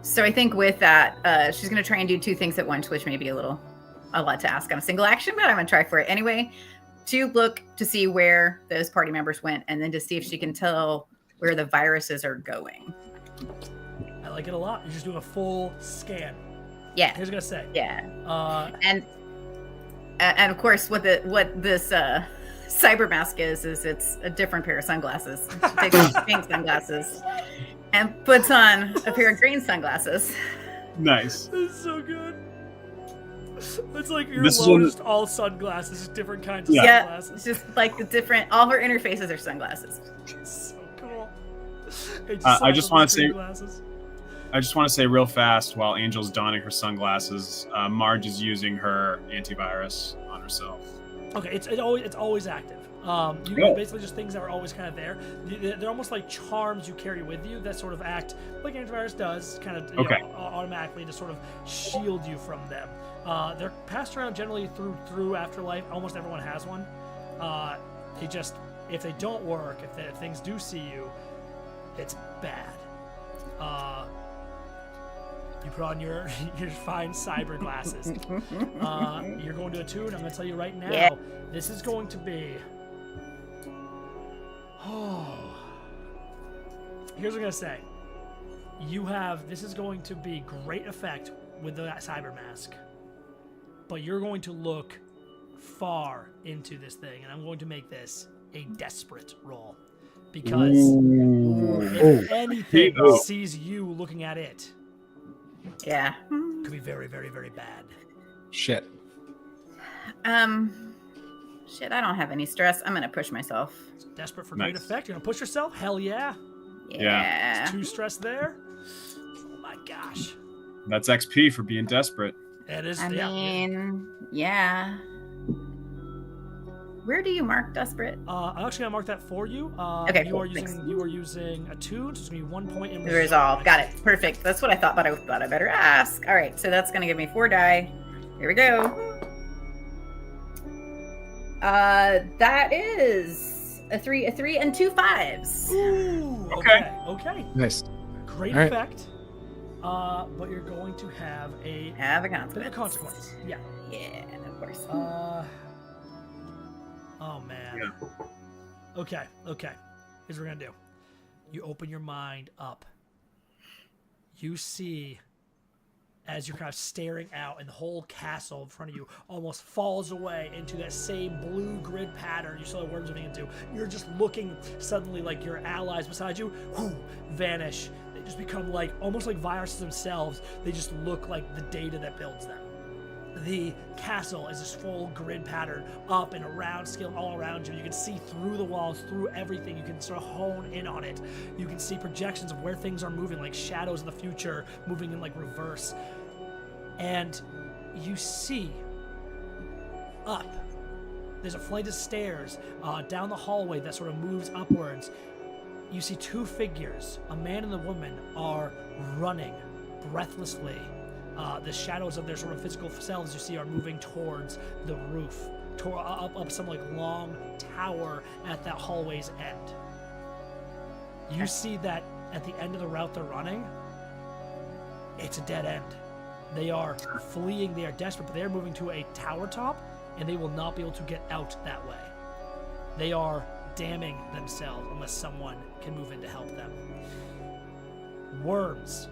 So I think with that, she's going to try and do two things at once, which may be a lot to ask on a single action, but I'm going to try for it anyway. To look to see where those party members went, and then to see if she can tell where the viruses are going. I like it a lot. You're just doing a full scan. Yeah. Here's what I was gonna say. Yeah. And of course, what this cyber mask is it's a different pair of sunglasses. She takes off pink sunglasses and puts on a pair of green sunglasses. Nice. This is so good. It's like your just all sunglasses, different kinds of sunglasses. It's just like all her interfaces are sunglasses. It's so cool. I just want to say real fast while Angel's donning her sunglasses, Marge is using her antivirus on herself. Okay, it's always active. Basically just things that are always kind of there. They're almost like charms you carry with you that sort of act like antivirus does, kind of automatically to sort of shield you from them. They're passed around generally through Afterlife. Almost everyone has one. If they don't work, if things do see you, it's bad. You put on your fine cyber glasses. You're going to a tune. I'm going to tell you right now. Yeah. This is going to be. Here's what I'm going to say. This is going to be great effect with the cyber mask, but you're going to look far into this thing, and I'm going to make this a desperate roll. because Ooh. if anything Ego. sees you looking at it, Yeah. could be very, very, very bad. Shit. Shit, I don't have any stress. I'm gonna push myself. Desperate for Nice. great effect. You're gonna push yourself? Hell yeah. Yeah. It's 2 stress there. Oh my gosh. That's XP for being desperate. It is. I yeah. mean, yeah. Where do you mark desperate? I'm actually gonna mark that for you. Okay, you cool, are using thanks. you are using a 2, so it's gonna be 1 point in Resolve. Got it. Perfect. That's what I thought, but I thought I better ask. All right, so that's gonna give me 4 die. Here we go. That is a 3, and 2 5s. Ooh. Okay. Okay. Nice. Great All right. effect. But you're going to have a Have a bit of consequence. a consequence. Yeah. Yeah, of course. Oh man. Yeah. Okay. Here's what we're gonna do. You open your mind up. You see, as you're kind of staring out, and the whole castle in front of you almost falls away into that same blue grid pattern you saw the worms moving into. You're just looking suddenly like your allies beside you vanish. They just become like almost like viruses themselves. They just look like the data that builds them. The castle is this full grid pattern up and around, scale all around you. You can see through the walls, through everything. You can sort of hone in on it. You can see projections of where things are moving, like shadows of the future moving in like reverse. And you see up, there's a flight of stairs down the hallway that sort of moves upwards. You see 2 figures, a man and a woman, are running breathlessly. The shadows of their sort of physical selves you see are moving towards the roof, up some like long tower at that hallway's end. You see that at the end of the route they're running, it's a dead end. They are fleeing, they are desperate, but they are moving to a tower top, and they will not be able to get out that way. They are damning themselves unless someone can move in to help them. Worms.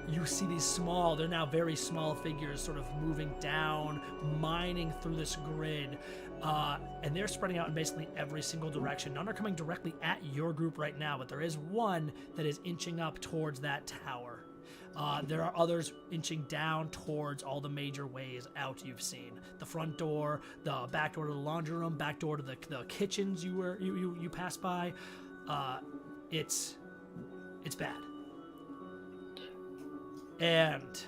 You see these small, they're now very small figures sort of moving down, mining through this grid, and they're spreading out in basically every single direction. None are coming directly at your group right now, but there is one that is inching up towards that tower. There are others inching down towards all the major ways out you've seen. The front door, the back door to the laundry room, back door to the kitchens you passed by. It's bad. And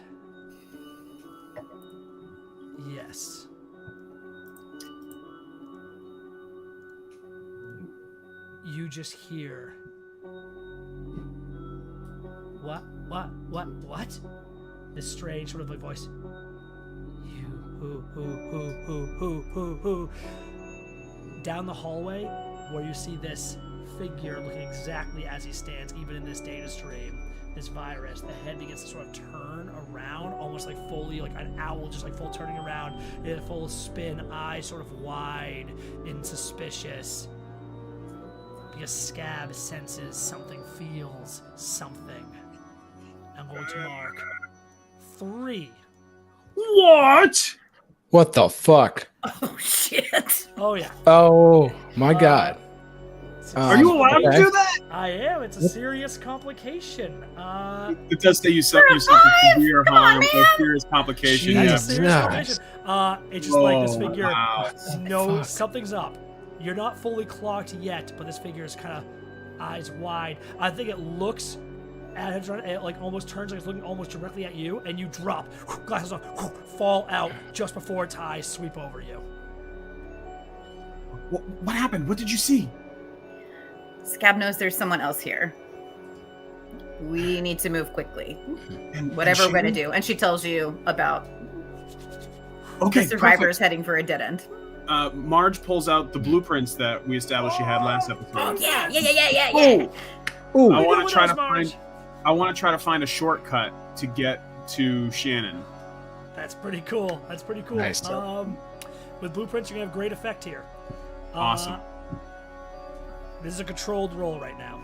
yes, you just hear what? This strange sort of like voice. You who? Down the hallway, where you see this figure looking exactly as he stands, even in this data stream. This virus, the head begins to sort of turn around, almost like fully, like an owl, just like full turning around, in a full spin, eyes sort of wide and suspicious. Because Scab senses something, feels something. I'm going to mark 3. What? What the fuck? Oh, shit. Oh yeah. Oh my god. Are you allowed to okay. do that? I am. It's a serious complication. It does say you suffer severe harm or serious complication. That's Yeah. a serious Jesus. complication. It's just like this Oh, figure wow. knows something's up. You're not fully clocked yet, but this figure is kind of eyes wide. I think it looks at him, it like almost turns like it's looking almost directly at you, and you drop, glasses off, fall out just before its eyes sweep over you. What happened? What did you see? Scab knows there's someone else here. We need to move quickly. And Whatever she- we're going to do. And she tells you about Okay, the survivors perfect. heading for a dead end. Marge pulls out the blueprints that we established she had last episode. Oh, yeah. Ooh. I want What to try else, to Marge? find. I want to try to find a shortcut to get to Shannon. That's pretty cool. Nice. With blueprints, you're gonna have great effect here. Awesome. This is a controlled roll right now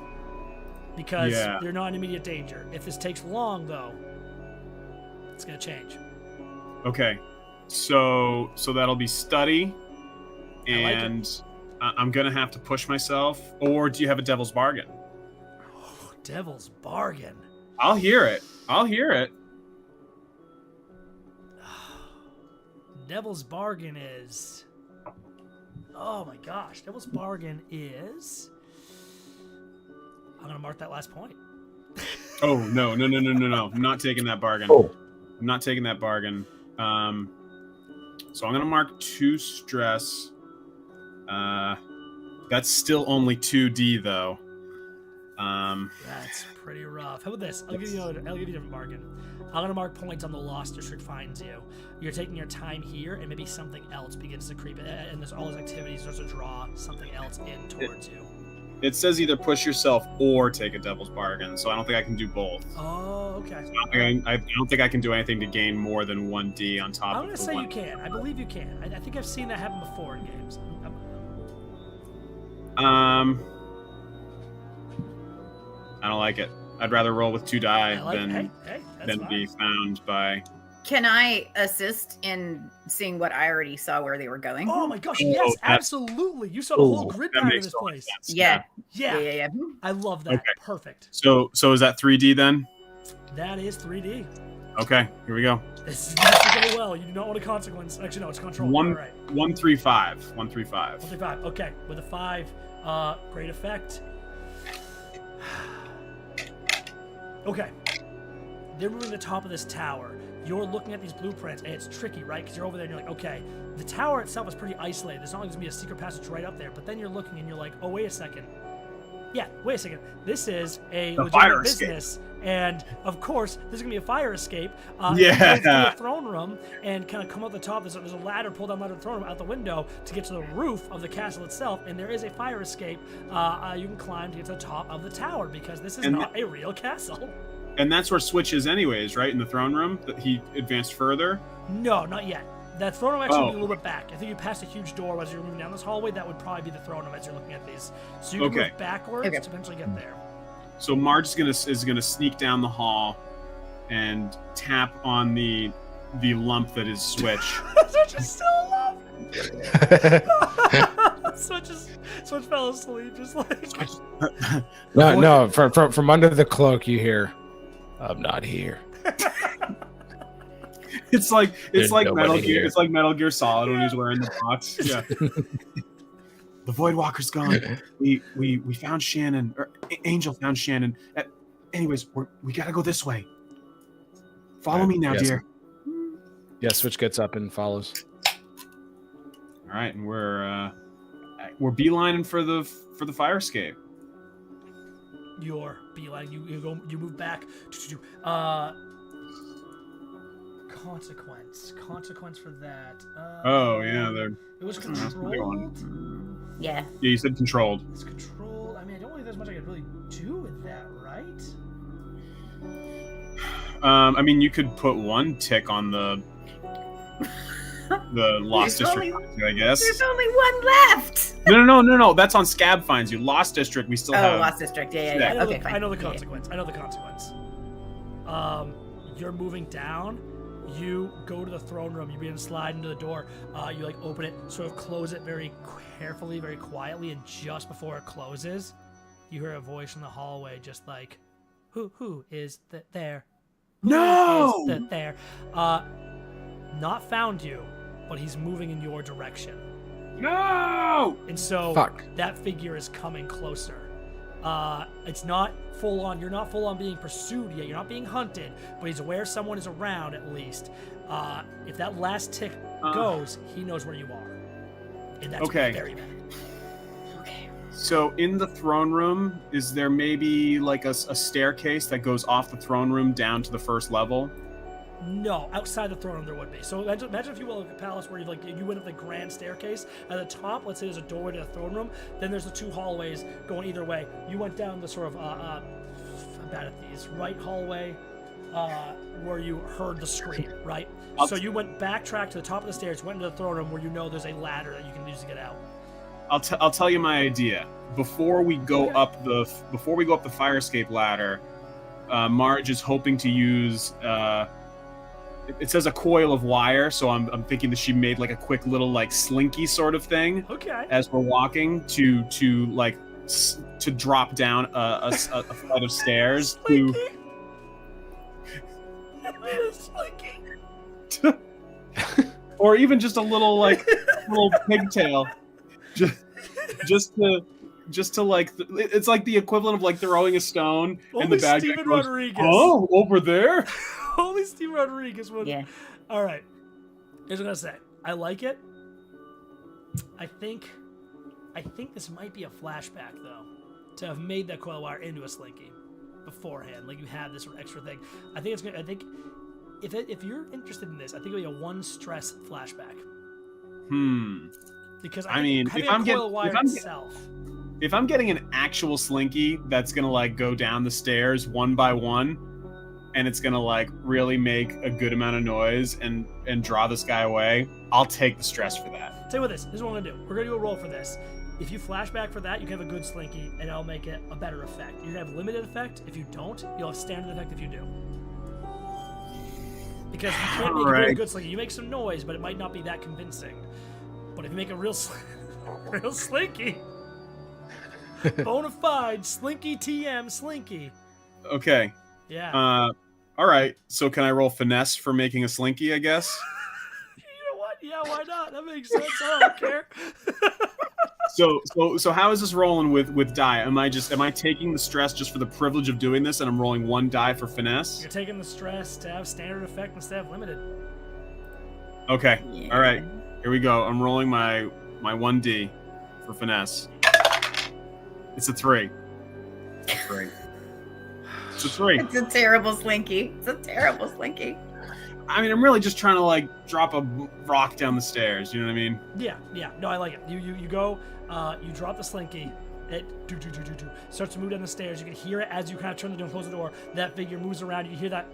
because Yeah. you're not in immediate danger. If this takes long, though, it's gonna change. Okay, so that'll be study, I like it. and I'm gonna have to push myself. Or do you have a devil's bargain? Oh, devil's bargain. I'll hear it. I'll hear it. Devil's bargain is... Oh my gosh. Devil's bargain is... I'm going to mark that last point. Oh, no. I'm not taking that bargain. Oh. I'm not taking that bargain. So I'm going to mark 2 stress. That's still only 2D, though. That's pretty rough. How about this? I'll give you a different bargain. I'm gonna mark points on the lost district finds you. You're taking your time here, and maybe something else begins to creep in, and there's all those activities starts to draw something else in towards you. It says either push yourself or take a devil's bargain, so I don't think I can do both. Oh, okay. I don't think I can do anything to gain more than 1D on top I'm of gonna the say one. you can. I believe you can. I think I've seen that happen before in games. I don't like it. I'd rather roll with 2 die hey, than be found by. Can I assist in seeing what I already saw where they were going? Oh my gosh, yes, absolutely. You saw the whole grid pattern of this so much place. sense. Yeah. Yeah. I love that. Okay. Perfect. So is that 3D then? That is 3D. Okay, here we go. This is not going well. You do not want a consequence. Actually, no, it's control. All right. 135. 135. Okay, with a 5, great effect. Okay. They're moving to the top of this tower. You're looking at these blueprints, and it's tricky, right? Because you're over there and you're like, okay, the tower itself is pretty isolated. There's not going to be a secret passage right up there. But then you're looking and you're like, oh, wait a second. Yeah, wait a second. This is a legitimate business. And, of course, there's going to be a fire escape. You go to the throne room and kind of come up the top. There's a ladder, pull down ladder to the throne room out the window to get to the roof of the castle itself. And there is a fire escape you can climb to get to the top of the tower because this is not a real castle. And that's where Switch is anyways, right? In the throne room? That he advanced further? No, not yet. That throne room actually would be a little bit back. I think you passed a huge door as you're moving down this hallway. That would probably be the throne room as you're looking at these. So you can move backwards to eventually get there. So Marge is gonna sneak down the hall and tap on the lump that is Switch. Switch is still alive. Switch fell asleep, just like. No. From under the cloak, you hear, "I'm not here." It's like Metal Gear. here. It's like Metal Gear Solid when he's wearing the box. Yeah. The Voidwalker's gone. We found Shannon. Or Angel found Shannon. Anyways, we gotta go this way. Follow me now, dear. Yeah, Switch gets up and follows. All right, and we're beelining for the fire escape. You're beeline. You move back. Consequence for that. It was controlled. Yeah. Yeah, you said controlled. It's controlled. I mean, I don't think there's much I could really do with that, right? I mean, you could put 1 tick on the Lost District, I guess. There's only 1 left. No. That's on Scab finds you. Lost District, we still have. Lost District. Yeah. Okay, fine. I know the consequence. I know the consequence. You're moving down. You go to the throne room. You begin to slide into the door. You open it, sort of close it very carefully, very quietly, and just before it closes, you hear a voice in the hallway, just like, "Who is there? No! Who is there?" Not found you, but he's moving in your direction. No! And so that figure is coming closer. It's not full on. You're not full on being pursued yet. You're not being hunted, but he's aware someone is around at least. If that last tick goes, he knows where you are, and that's very bad. Okay. So in the throne room, is there maybe like a staircase that goes off the throne room down to the first level? No, outside the throne room there would be. So imagine if you will, like a palace where you went up the grand staircase. At the top, let's say there's a doorway to the throne room. Then there's the 2 hallways going either way. You went down the sort of I'm bad at these, right hallway, where you heard the scream, right? So you went backtrack to the top of the stairs, went into the throne room where you know there's a ladder that you can use to get out. I'll tell you my idea. Before we go up the fire escape ladder, Marge is hoping to use it says a coil of wire, so I'm thinking that she made like a quick little like slinky sort of thing Okay. as we're walking to drop down a flight of stairs to. Slinky. I made a slinky. Or even just a little little pigtail, just to like it's like the equivalent of like throwing a stone and Only the bad guy Steven goes, Rodriguez. "Oh, over there." Only Steven Rodriguez would. Yeah. All right. Here's what I'm gonna say. I like it. I think this might be a flashback though, to have made that coil wire into a slinky beforehand. Like you have this sort of extra thing. I think it's gonna. I think if you're interested in this, I think it'll be a 1 stress flashback. Because I mean, if having a coil wire itself. If I'm getting an actual slinky that's gonna like go down the stairs one by one, and it's gonna like really make a good amount of noise and draw this guy away, I'll take the stress for that. Tell you what, this is what I'm gonna do. We're gonna do a roll for this. If you flashback for that, you can have a good slinky, and I'll make it a better effect. You're gonna have limited effect if you don't. You'll have standard effect if you do. Because you can't make a very good slinky. You make some noise, but it might not be that convincing. But if you make a real slinky, bona fide slinky TM slinky. Okay. Yeah. All right. So can I roll finesse for making a slinky? I guess. You know what? Yeah. Why not? That makes sense. I don't care. So how is this rolling with die? Am I taking the stress just for the privilege of doing this, and I'm rolling 1 die for finesse? You're taking the stress to have standard effect instead of limited. Okay. Yeah. All right. Here we go. I'm rolling my 1d for finesse. It's a 3. It's a 3. It's a 3. It's a terrible slinky. It's a terrible slinky. I mean, I'm really just trying to like drop a rock down the stairs. You know what I mean? Yeah. No, I like it. You go. You drop the slinky. It starts to move down the stairs. You can hear it as you kind of turn the door and close the door. That figure moves around. You hear that.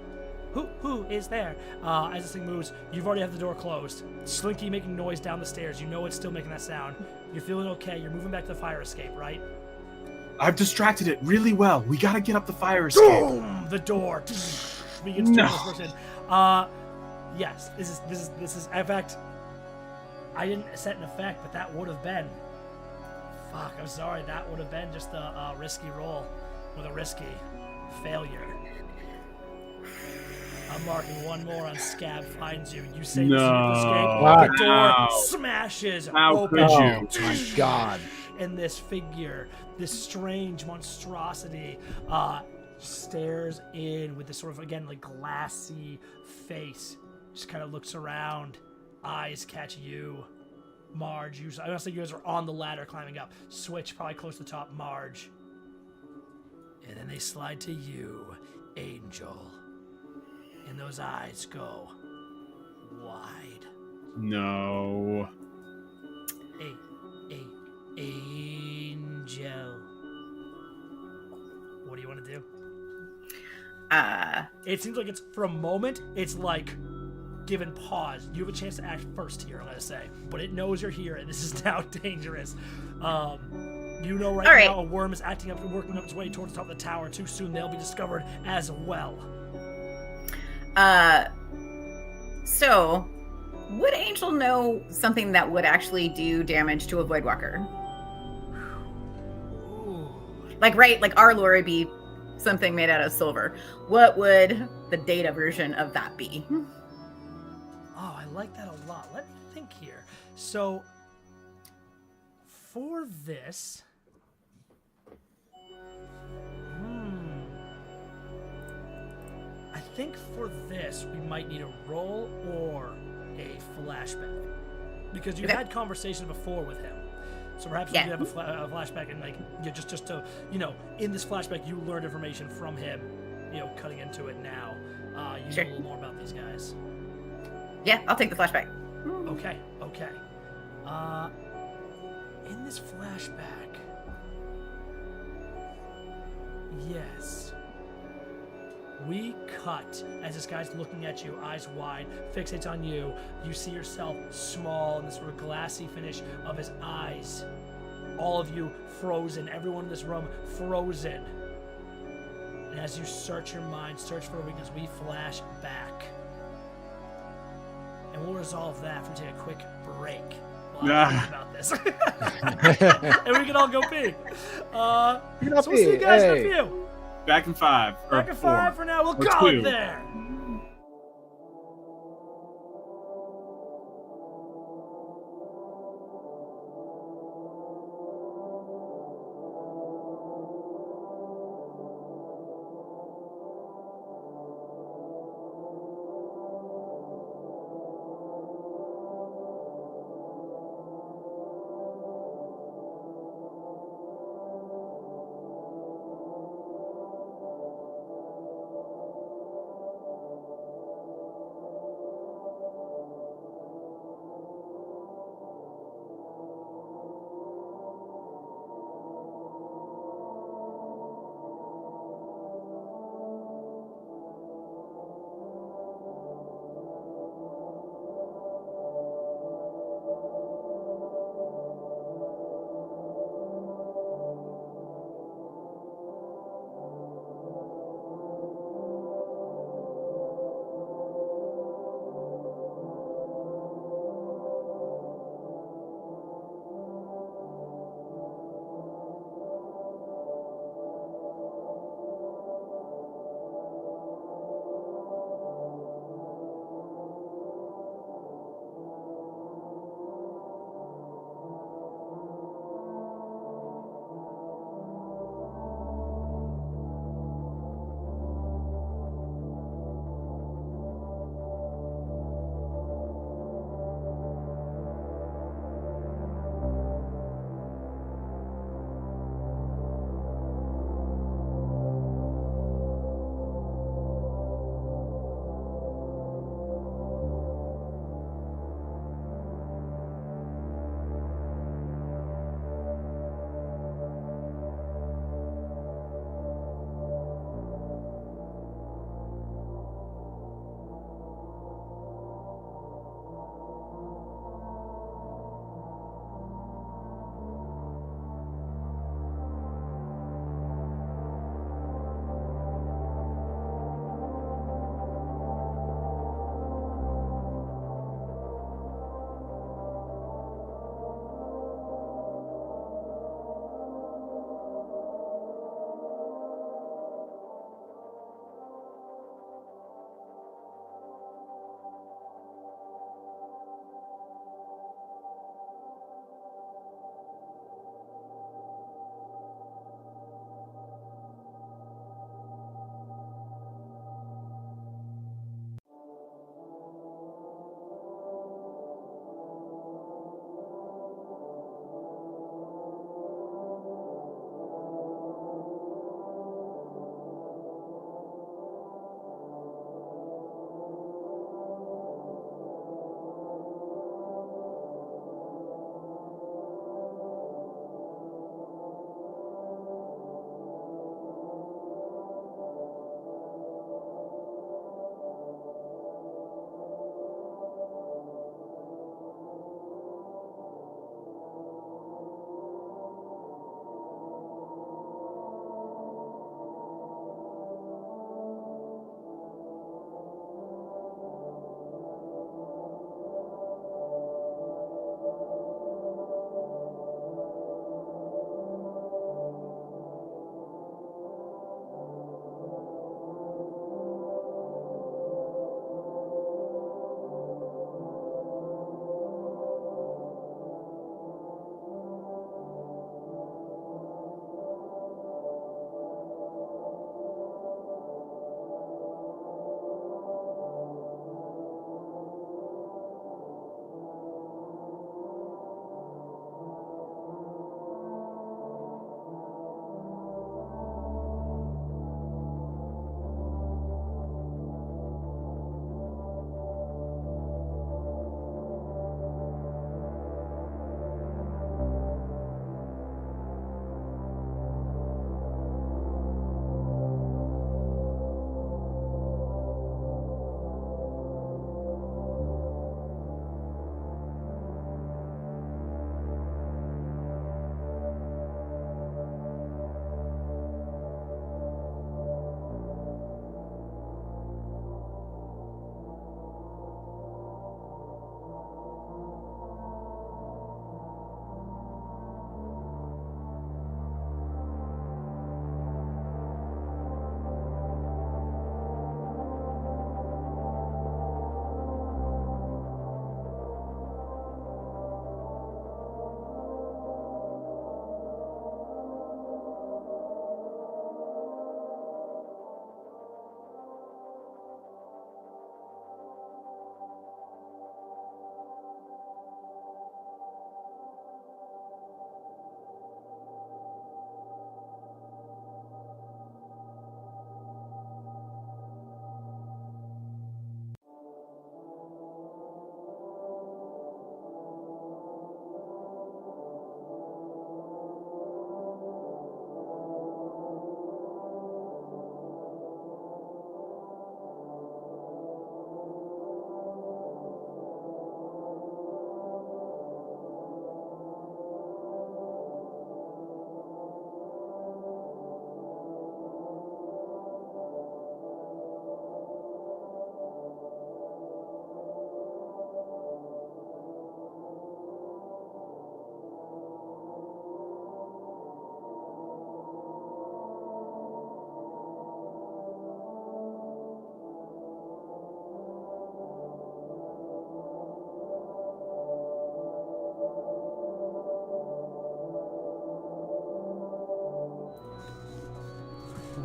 Who is there? As this thing moves, you've already have the door closed. Slinky making noise down the stairs. You know it's still making that sound. You're feeling okay. You're moving back to the fire escape, right? I've distracted it really well. We gotta get up the fire escape. Boom! The door begins to person. Yes. This is. In fact, I didn't set an effect, but that would have been. Fuck. I'm sorry. That would have been just a risky roll with a risky failure. I'm marking 1 more on Scab finds you. You say you escape. Wow. The door smashes How open. could you? Oh my god. And this figure, this strange monstrosity, stares in with this sort of, again, like glassy face. Just kind of looks around. Eyes catch you. Marge, I don't say you guys are on the ladder climbing up. Switch, probably close to the top. Marge. And then they slide to you, Angel. And those eyes go wide. No. Angel. What do you want to do? It seems like it's, for a moment, it's like given pause. You have a chance to act first here, I'm going to say. But it knows you're here, and this is now dangerous. You know right now a worm is acting up and working up its way towards the top of the tower. Too soon they'll be discovered as well. So, would Angel know something that would actually do damage to a Voidwalker? Ooh. Like our lore would be something made out of silver. What would the data version of that be? Oh, I like that a lot. Let me think here. So, for this... I think for this, we might need a roll or a flashback. Because you've had conversations before with him. So perhaps you could have a flashback and, like, just to, in this flashback, you learned information from him, cutting into it now. You know a little more about these guys. Yeah, I'll take the flashback. Okay. In this flashback, yes, we cut as this guy's looking at you, eyes wide, fixates on you. You see yourself small in this sort of glassy finish of his eyes. All of you frozen, everyone in this room frozen. And as you search your mind, search for a weakness, we flash back and we'll resolve that if we take a quick break while I think about this. And we can all go pee. So we'll see you guys in a few. Back in 5. Back in 5 for now. We'll Or call 2. it there.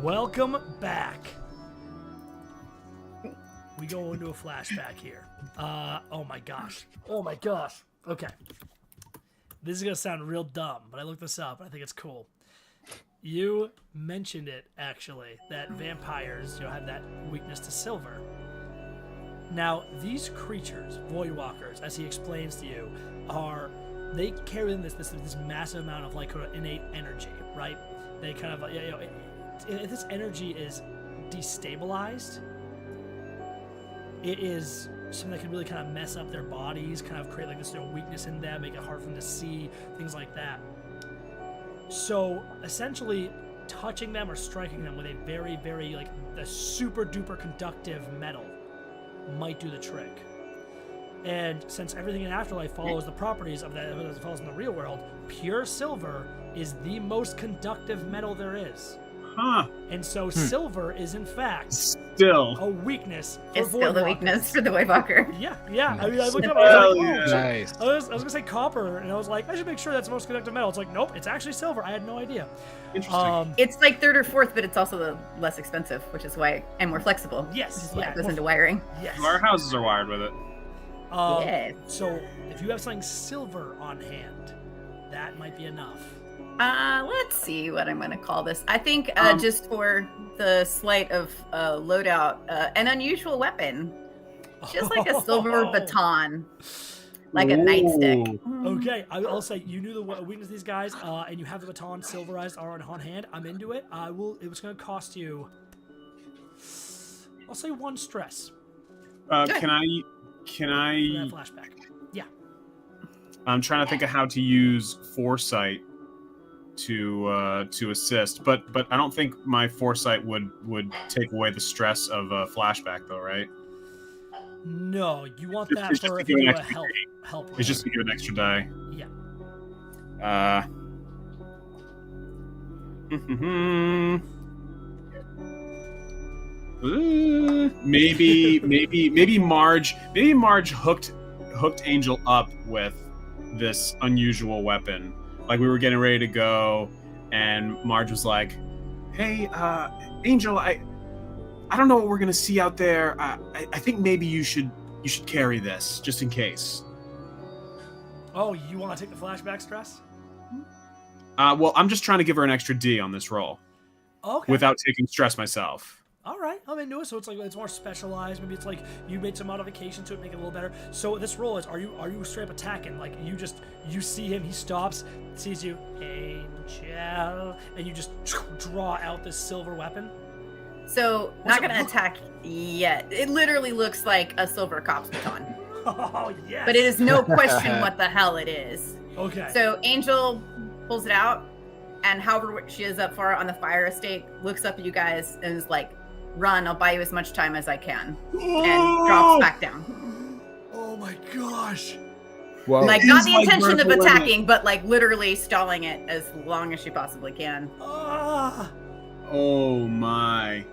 Welcome back. We go into a flashback here. Oh my gosh. Okay. This is going to sound real dumb, but I looked this up and I think it's cool. You mentioned it, actually, that vampires, have that weakness to silver. Now, these creatures, voidwalkers, as he explains to you, they carry in this massive amount of innate energy, right? They kind of if this energy is destabilized, it is something that can really kind of mess up their bodies, kind of create this weakness in them, make it hard for them to see, things like that. So essentially, touching them or striking them with a very, very the super duper conductive metal might do the trick. And since everything in Afterlife follows the properties of that as it follows in the real world, pure silver is the most conductive metal there is. Huh. And so silver is in fact still a weakness for It's still the weakness for the Voidwalker. Yeah. Nice. I mean, I looked up. I was like, Yeah. Nice. I was gonna say copper, and I was like, I should make sure that's the most conductive metal. It's like, nope, it's actually silver. I had no idea. Interesting. It's like third or fourth, but it's also the less expensive, which is why, and more flexible. Yes, Which is why yeah, it goes more- into wiring. Yes. Our houses are wired with it. Yes. So if you have something silver on hand, that might be enough. Let's see what I'm going to call this. I think just for the slight of loadout, an unusual weapon. Just like a silver baton. Like a nightstick. Okay, I'll say you knew the weakness of these guys, and you have the baton silverized on hand. I'm into it. It was going to cost you, I'll say 1 stress Can I? for that flashback. Yeah. I'm trying to think of how to use foresight to assist, but I don't think my foresight would take away the stress of a flashback, though, right? No, you want It's that just for to if give you an do a extra help. It's just to give an extra die. Yeah. Maybe Marge hooked Angel up with this unusual weapon. Like we were getting ready to go, and Marge was like, "Hey, Angel, I don't know what we're gonna see out there. I think maybe you should carry this just in case." Oh, you want to take the flashback stress? Well, I'm just trying to give her an extra D on this roll Okay. without taking stress myself. All right, I'm into it. So it's more specialized. Maybe it's like you made some modification to it, make it a little better. So this roll is: are you straight up attacking? Like you see him, he stops, sees you, Angel, and you just draw out this silver weapon. So, What's not it going to look attack yet. It literally looks like a silver cop's baton. Oh yes. But it is no question what the hell it is. Okay. So Angel pulls it out, and however she is up far on the fire estate, looks up at you guys and is like, "Run! I'll buy you as much time as I can," and drops back down. Oh my gosh. Well, Like It not is the like intention of vertical attacking, but like literally stalling it as long as she possibly can. Ah. Oh my.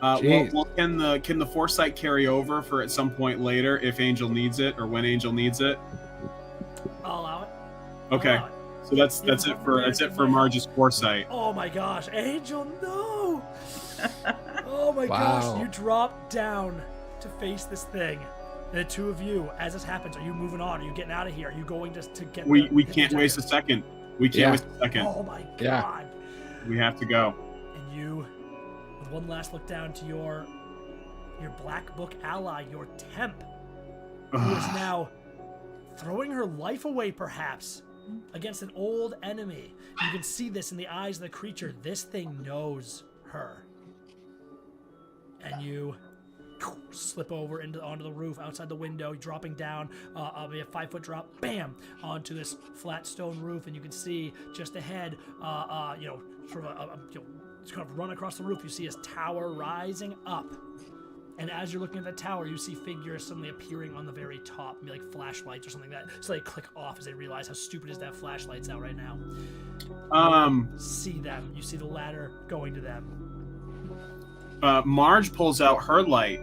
Well, Jeez. can the foresight carry over for at some point later if Angel needs it or when Angel needs it? I'll allow it. I'll Okay, allow it. so that's it for Marge's foresight. Oh my gosh, Angel, no! Oh my Wow. gosh, you drop down to face this thing. The two of you, as this happens, are you moving on? Are you getting out of here? Are you going to get? We get the can't waste a objective? second. We can't Yeah. waste a second. Oh my Yeah. god! We have to go. And you, with one last look down to your black book ally, your temp, who is now throwing her life away, perhaps, against an old enemy. You can see this in the eyes of the creature. This thing knows her. And you slip over onto the roof outside the window, dropping down maybe a 5-foot drop, bam, onto this flat stone roof, and you can see just ahead, sort of just kind of run across the roof. You see his tower rising up. And as you're looking at that tower, you see figures suddenly appearing on the very top, maybe like flashlights or something like that. So they click off as they realize how stupid it is to have flashlights out right now. See them. You see the ladder going to them. Marge pulls out her light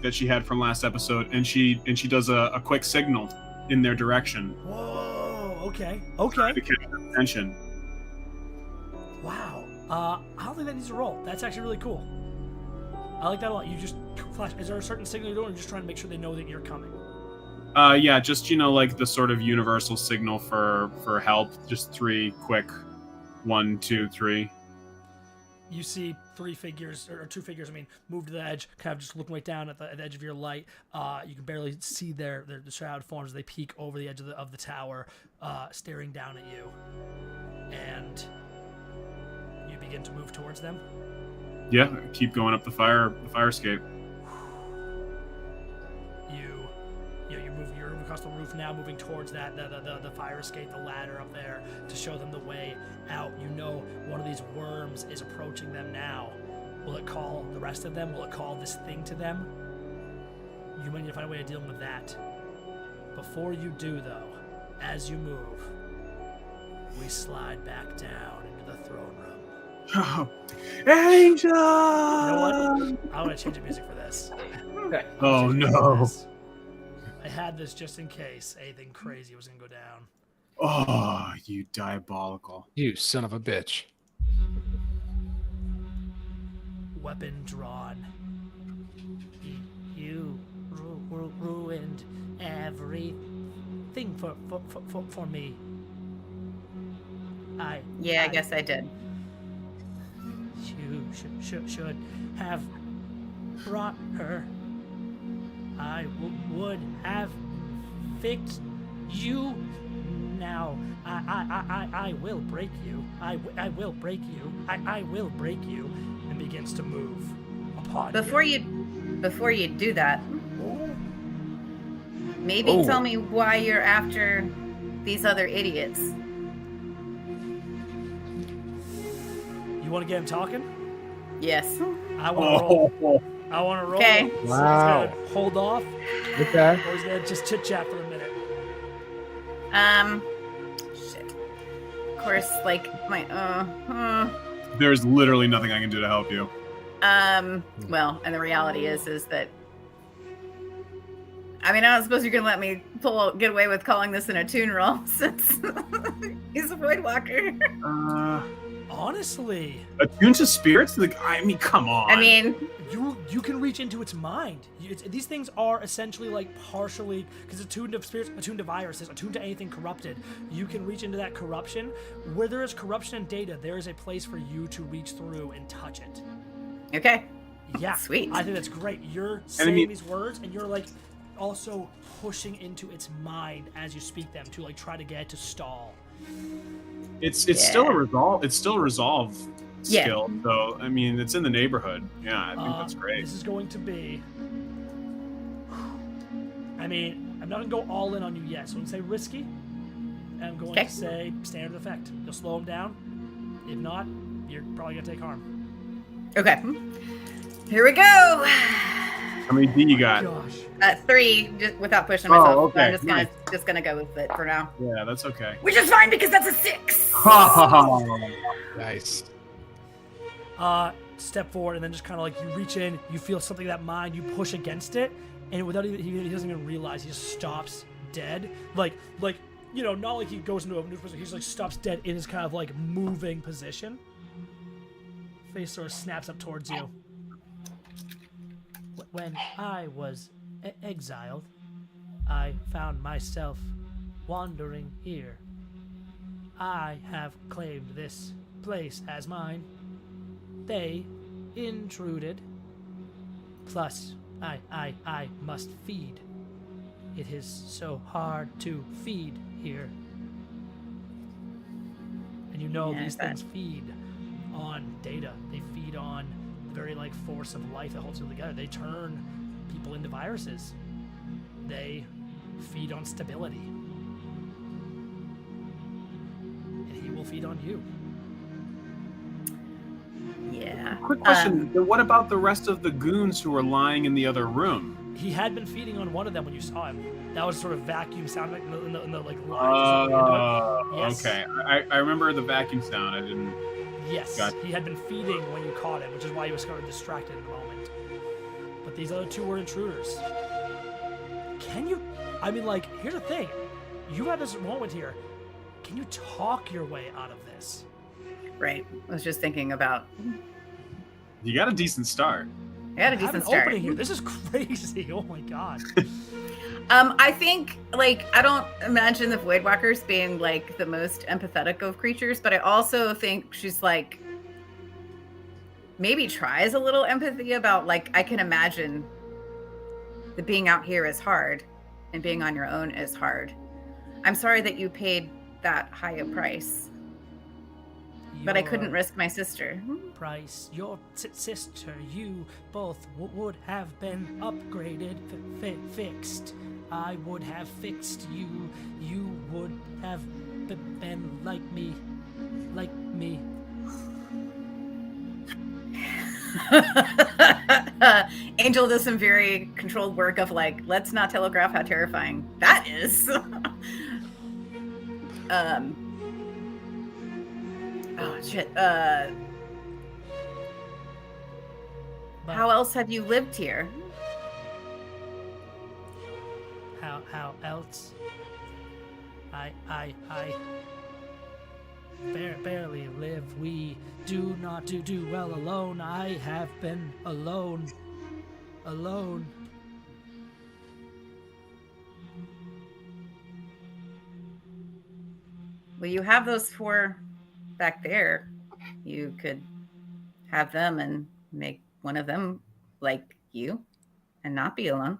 that she had from last episode, and she does a quick signal in their direction. Whoa. Okay. To catch their attention. Wow. I don't think that needs a roll. That's actually really cool. I like that a lot. You just flash. Is there a certain signal you're doing, or you're just trying to make sure they know that you're coming? Yeah, just like the sort of universal signal for help. Just 3 quick, 1, 2, 3. You see 3 figures, or 2 figures, move to the edge, kind of just looking right down at the edge of your light. You can barely see their shroud forms as they peek over the edge of the tower, staring down at you. And you begin to move towards them. Yeah, keep going up the fire escape. You're across the roof now, moving towards that the fire escape, the ladder up there, to show them the way out. You know one of these worms is approaching them now. Will it call the rest of them? Will it call this thing to them? You might need to find a way of dealing with that. Before you do, though, as you move, we slide back down into the throne room. Angel! You know what? I want to change the music for this. Okay. Oh no! I had this just in case anything crazy was gonna go down. Oh, you diabolical! You son of a bitch. Weapon drawn. You ruined everything for me. I guess I did. You should have brought her. I would have fixed you. Now I will break you. I will break you. I will break you. And begins to move upon Before you do that, maybe tell me why you're after these other idiots. You want to get him talking? Yes. I want to roll. I want to roll. Okay. So Wow. he's gonna hold off. Okay. Or he's gonna just chit chat for a minute. Shit. Of course, like my There's literally nothing I can do to help you. Well, and the reality is that I don't suppose you're gonna let me get away with calling this an attune roll since he's a voidwalker. Honestly, Attune to spirits? Come on. you can reach into its mind. These things are essentially like partially, because attuned to spirits, attuned to viruses, attuned to anything corrupted. You can reach into that corruption. Where there is corruption in data, there is a place for you to reach through and touch it. Okay. Yeah, Sweet. I think that's great. You're saying these words, and you're like also pushing into its mind as you speak them to like try to get it to stall. It's still a resolve. It's still a resolve Yeah. skill. So it's in the neighborhood. Yeah, I think that's great. This is going to be. I'm not gonna go all in on you yet. So I'm gonna say risky, and I'm going to say standard effect. You'll slow him down. If not, you're probably gonna take harm. Okay. Here we go. How many D you got? Gosh. 3, just without pushing myself. Oh, okay. I'm just gonna go with it for now. Yeah, that's okay. Which is fine because that's a 6. Nice. Step forward and then just kind of like you reach in, you feel something in that mind, you push against it, and without even he doesn't even realize, he just stops dead. Like not like he goes into a new position, he just like stops dead in his kind of like moving position. Face sort of snaps up towards you. When I was exiled, I found myself wandering here. I have claimed this place as mine. They intruded. Plus, I must feed. It is so hard to feed here. And these things feed on data. They feed on the very force of life that holds people together. They turn people into viruses. They feed on stability. And he will feed on you. Yeah. Quick question. What about the rest of the goons who were lying in the other room? He had been feeding on one of them when you saw him. That was sort of vacuum sound in the lines. Yes. Okay. I remember the vacuum sound. I didn't. Yes. Gotcha. He had been feeding when you caught him, which is why he was kind of distracted in the moment. But these other two were intruders. Can you? Here's the thing. You have this moment here. Can you talk your way out of this? Right. I was just thinking about. You got a decent start. I had a I have an decent start. opening here. This is crazy. Oh my god. I think, like, I don't imagine the Voidwalkers being, like, the most empathetic of creatures, but I also think she's, like, maybe tries a little empathy about, like, I can imagine that being out here is hard and being on your own is hard. I'm sorry that you paid that high a price, but I couldn't risk my sister. Price, your sister, you both would have been upgraded, fixed. I would have fixed you. You would have been like me. Angel does some very controlled work of like, let's not telegraph how terrifying that is. Oh shit. How else have you lived here? How else? I barely live. We do not do well alone. I have been alone. Well, you have those 4 back there. You could have them and make one of them like you and not be alone.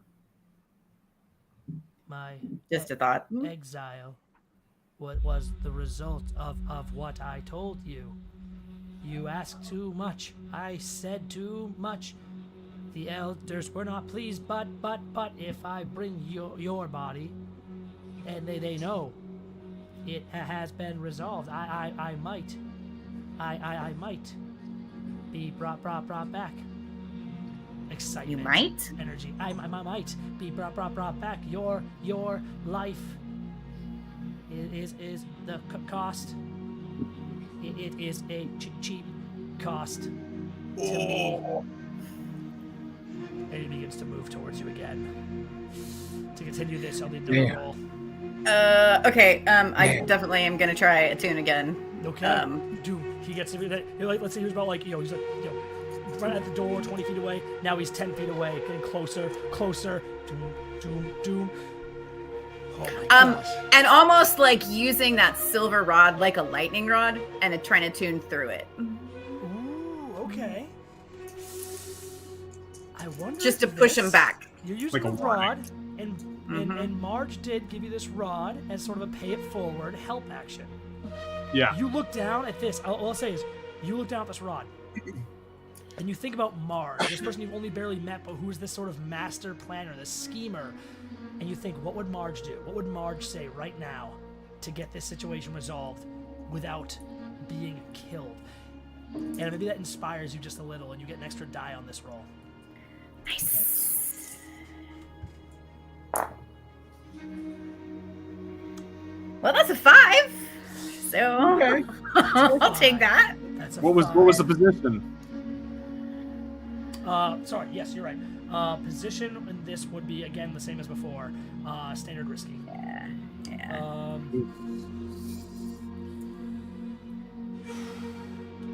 My Just a thought. exile. What was the result of what I told you? You asked too much. I said too much. The elders were not pleased, but if I bring your body, and they know it has been resolved, I might be brought back. Excitement. You might? Energy. I might be brought back. Your life is the cost. It is a cheap cost to me. And he begins to move towards you again. To continue this, I'll need the roll. Okay. I definitely am gonna try attune again. Okay. He gets to like, let's say he was about like, he's like, right at the door, 20 feet away. Now he's 10 feet away, getting closer. Doom. Oh my gosh. And almost like using that silver rod like a lightning rod and trying to tune through it. Ooh, okay. I wonder. Just to push him back. You're using Like a the rod, warning. and Marge did give you this rod as sort of a pay it forward help action. Yeah. You look down at this. All I'll say is, you look down at this rod, and you think about Marge, this person you've only barely met, but who is this sort of master planner, this schemer, and you think, what would Marge do? What would Marge say right now to get this situation resolved without being killed? And maybe that inspires you just a little, and you get an extra die on this roll. Nice. Well, that's a 5. So Okay. I'll take that. That's a What was 5. the position? Sorry, yes, you're right. Position in this would be, again, the same as before. Standard risky. Yeah.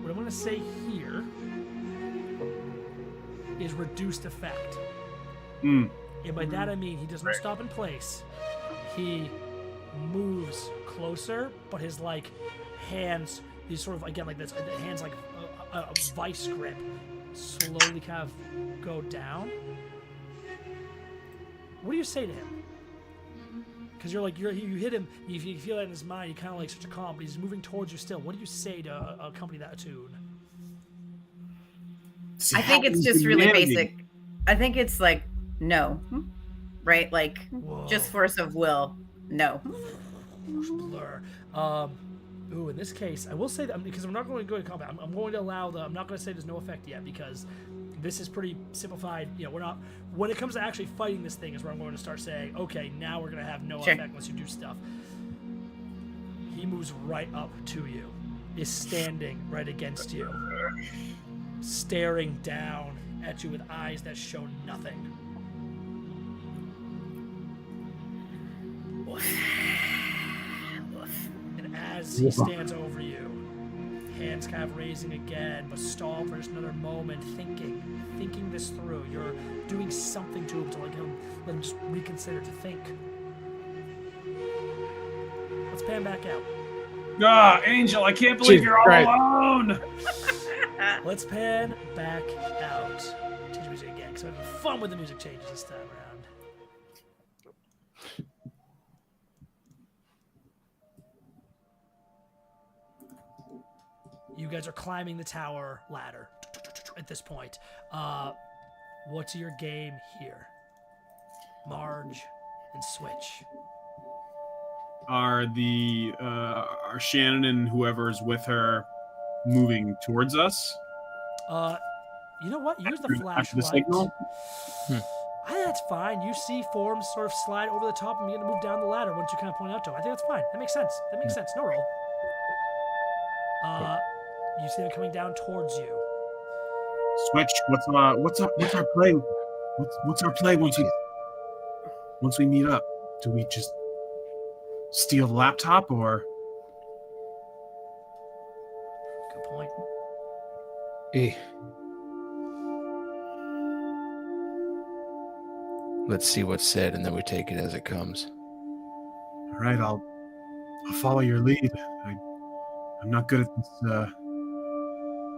What I'm going to say here is reduced effect. And by that I mean he doesn't stop in place. He moves closer, but his hands, he's sort of again like this, hands like a vice grip, slowly kind of go down. What do you say to him? Because you hit him, you feel that in his mind, he kind of like such a calm, but he's moving towards you still. What do you say to accompany that attune? I think it's just really basic. I think it's like no, right? Like just force of will. No. Blur. Ooh, in this case, I will say that because I'm not going to go to combat. I'm going to allow I'm not going to say there's no effect yet because this is pretty simplified. We're not. When it comes to actually fighting this thing, is where I'm going to start saying, okay, now we're going to have no effect unless you do stuff. He moves right up to you, is standing right against you, staring down at you with eyes that show nothing. And as he stands over you, hands kind of raising again, but stall for just another moment, thinking this through. You're doing something to him to let him just reconsider, to think. Let's pan back out. Ah, Angel, I can't believe you're all alone. Let's pan back out. Change music again, because I'm having fun with the music changes this time around. You guys are climbing the tower ladder at this point. What's your game here? Marge and Switch. Are Shannon and whoever's with her moving towards us? You know what? Use the After flashlight. the signal? I think that's fine. You see forms sort of slide over the top and begin to move down the ladder once you kind of point out to them. I think that's fine. That makes sense. No roll. You see them coming down towards you. Switch. What's our play? What's our play once we meet up? Do we just steal the laptop or? Good point. Let's see what's said, and then we take it as it comes. All right, I'll follow your lead. I'm not good at this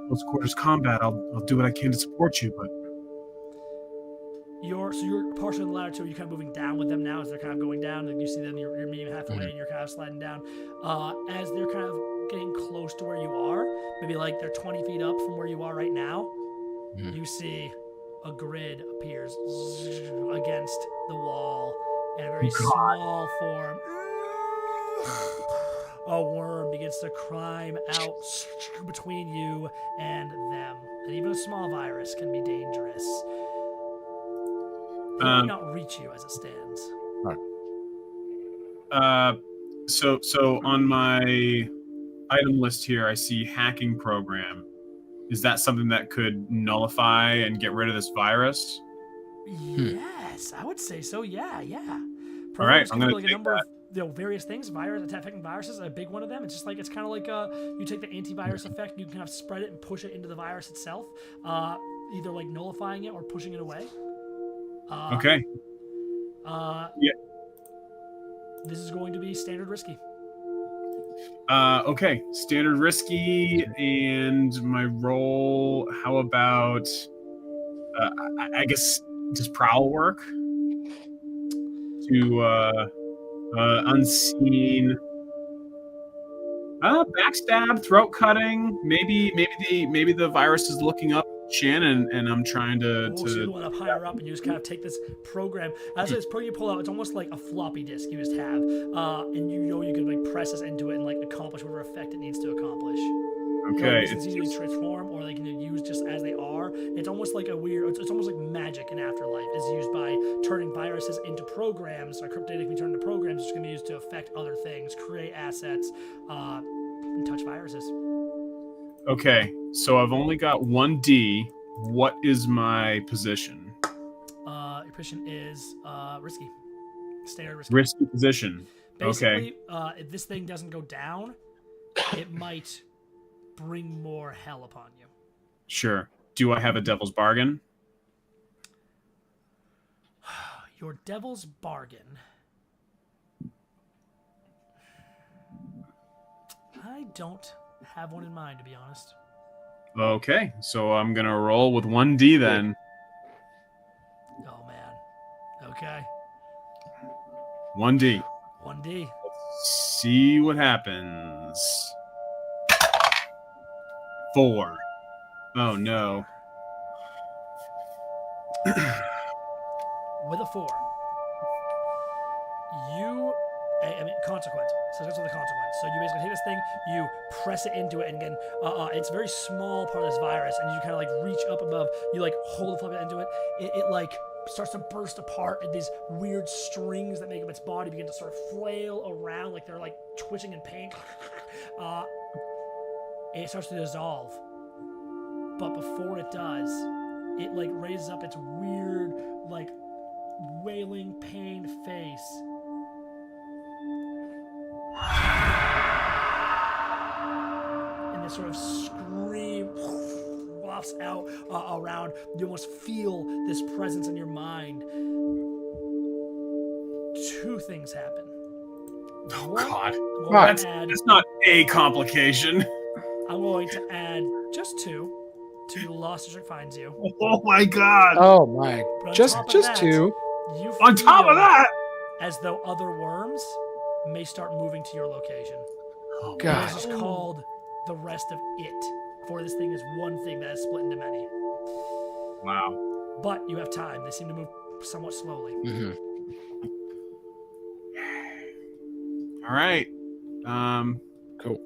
close quarters combat. I'll do what I can to support you, but You're partially on the ladder too. You're kind of moving down with them now as they're kind of going down, and you see them. You're meeting halfway, and you're kind of sliding down. As they're kind of getting close to where you are, maybe like they're 20 feet up from where you are right now. You see a grid appears against the wall, and a very small form. A worm begins to climb out between you and them. And even a small virus can be dangerous. It might not reach you as it stands. So on my item list here, I see hacking program. Is that something that could nullify and get rid of this virus? Yes, I would say so. Yeah. All right, I'm gonna like a number of various things. Affecting viruses, a big one of them. It's just like it's kind of like you take the antivirus effect, you can kind of spread it and push it into the virus itself, either like nullifying it or pushing it away. Okay. Yeah. This is going to be standard risky. Okay, standard risky, and my roll. How about? I guess does prowl work? To unseen. Backstab, throat cutting. Maybe the virus is looking up Shannon, and I'm trying to. So you went up higher up, and you just kind of take this program. As this program you pull out, it's almost like a floppy disk you just have, and you know you could like press this into it and like accomplish whatever effect it needs to accomplish. Okay. It's easily transform, or they can use just as they are. It's almost like a weird. It's almost like magic in Afterlife is used by turning viruses into programs. Or cryptidiotic can be turned into programs, which can be used to affect other things, create assets, and touch viruses. Okay, so I've only got 1D. What is my position? Your position is risky. Standard risky. Risky position. Basically, if this thing doesn't go down, it might bring more hell upon you. Sure. Do I have a devil's bargain? Your devil's bargain. I don't have one in mind, to be honest. Okay, so I'm gonna roll with 1D then. Oh man. Okay. 1D. 1D. See what happens. 4. Oh no. With a 4. Consequence. So that's with the consequence. So you basically take this thing, you press it into it, and again, it's a very small part of this virus, and you kind of like reach up above, you like hold the flip into it, it like starts to burst apart, and these weird strings that make up its body begin to sort of flail around like they're like twitching in pain. It starts to dissolve. But before it does, it like raises up its weird, like wailing, pained face. And this sort of scream wafts out around. You almost feel this presence in your mind. 2 things happen. Oh One, God, I'm going to that's not a complication. I'm going to add just 2 to the loss district finds you. Oh my God! Oh my! But on Just top of just that, 2. You On top of feel that, as though other worms may start moving to your location. oh God. This is called the rest of it. For this thing is one thing that is split into many. Wow. But you have time. They seem to move somewhat slowly. Mm-hmm. All right. Cool.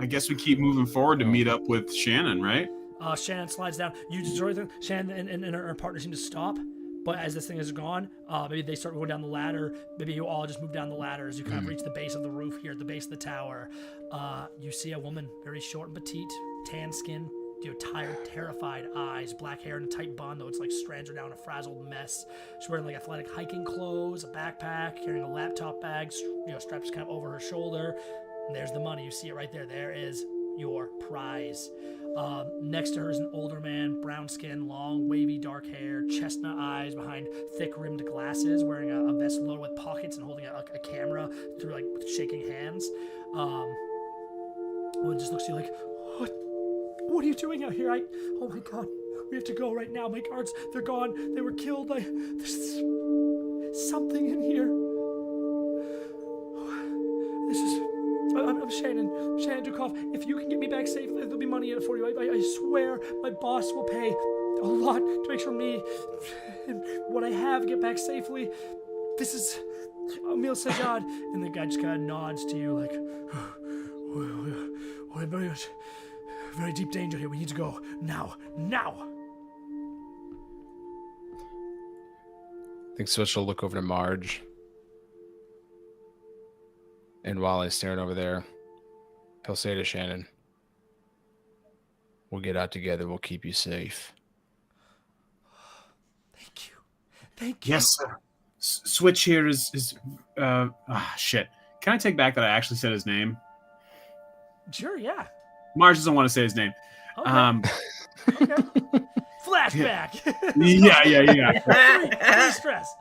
I guess we keep moving forward to meet up with Shannon, right? Shannon slides down. You destroy them. Shannon and her partner seem to stop. But as this thing is gone, maybe they start going down the ladder. Maybe you all just move down the ladder as you kind of reach the base of the roof here, at the base of the tower. You see a woman, very short and petite, tan skin, tired, terrified eyes, black hair in a tight bun, though it's like strands are down a frazzled mess. She's wearing like athletic hiking clothes, a backpack, carrying a laptop bag, straps kind of over her shoulder. And there's the money. You see it right there. There is your prize. Next to her is an older man, brown skin, long, wavy, dark hair, chestnut eyes behind thick-rimmed glasses, wearing a vest loaded with pockets and holding a camera through like shaking hands. One just looks at you like, what are you doing out here? Oh my God, we have to go right now. My guards, they're gone. They were killed. There's something in here. I'm Shannon Dukov. If you can get me back safe, there'll be money in it for you. I swear my boss will pay a lot to make sure me and what I have get back safely. This is Emil Sajad. And the guy just kind of nods to you like, we're very deep danger here. We need to go now. I think Switch will look over to Marge. And while he's staring over there, he'll say to Shannon, "We'll get out together. We'll keep you safe." Thank you. Yes, sir. Switch here is shit. Can I take back that I actually said his name? Sure, yeah. Marge doesn't want to say his name. Okay. Okay. Flashback. Yeah. Free stress.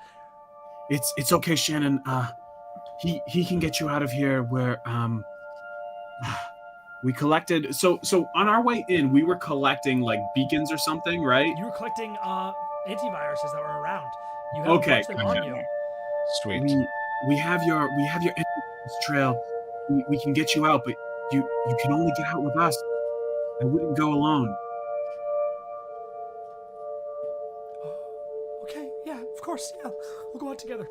It's okay, Shannon. He can get you out of here. Where we collected. So on our way in, we were collecting like beacons or something, right? You were collecting antiviruses that were around. You have Okay, a bunch of them on you. Sweet. We have your entrance trail. We can get you out, but you can only get out with us. I wouldn't go alone. Okay, yeah, of course, yeah. We'll go out together.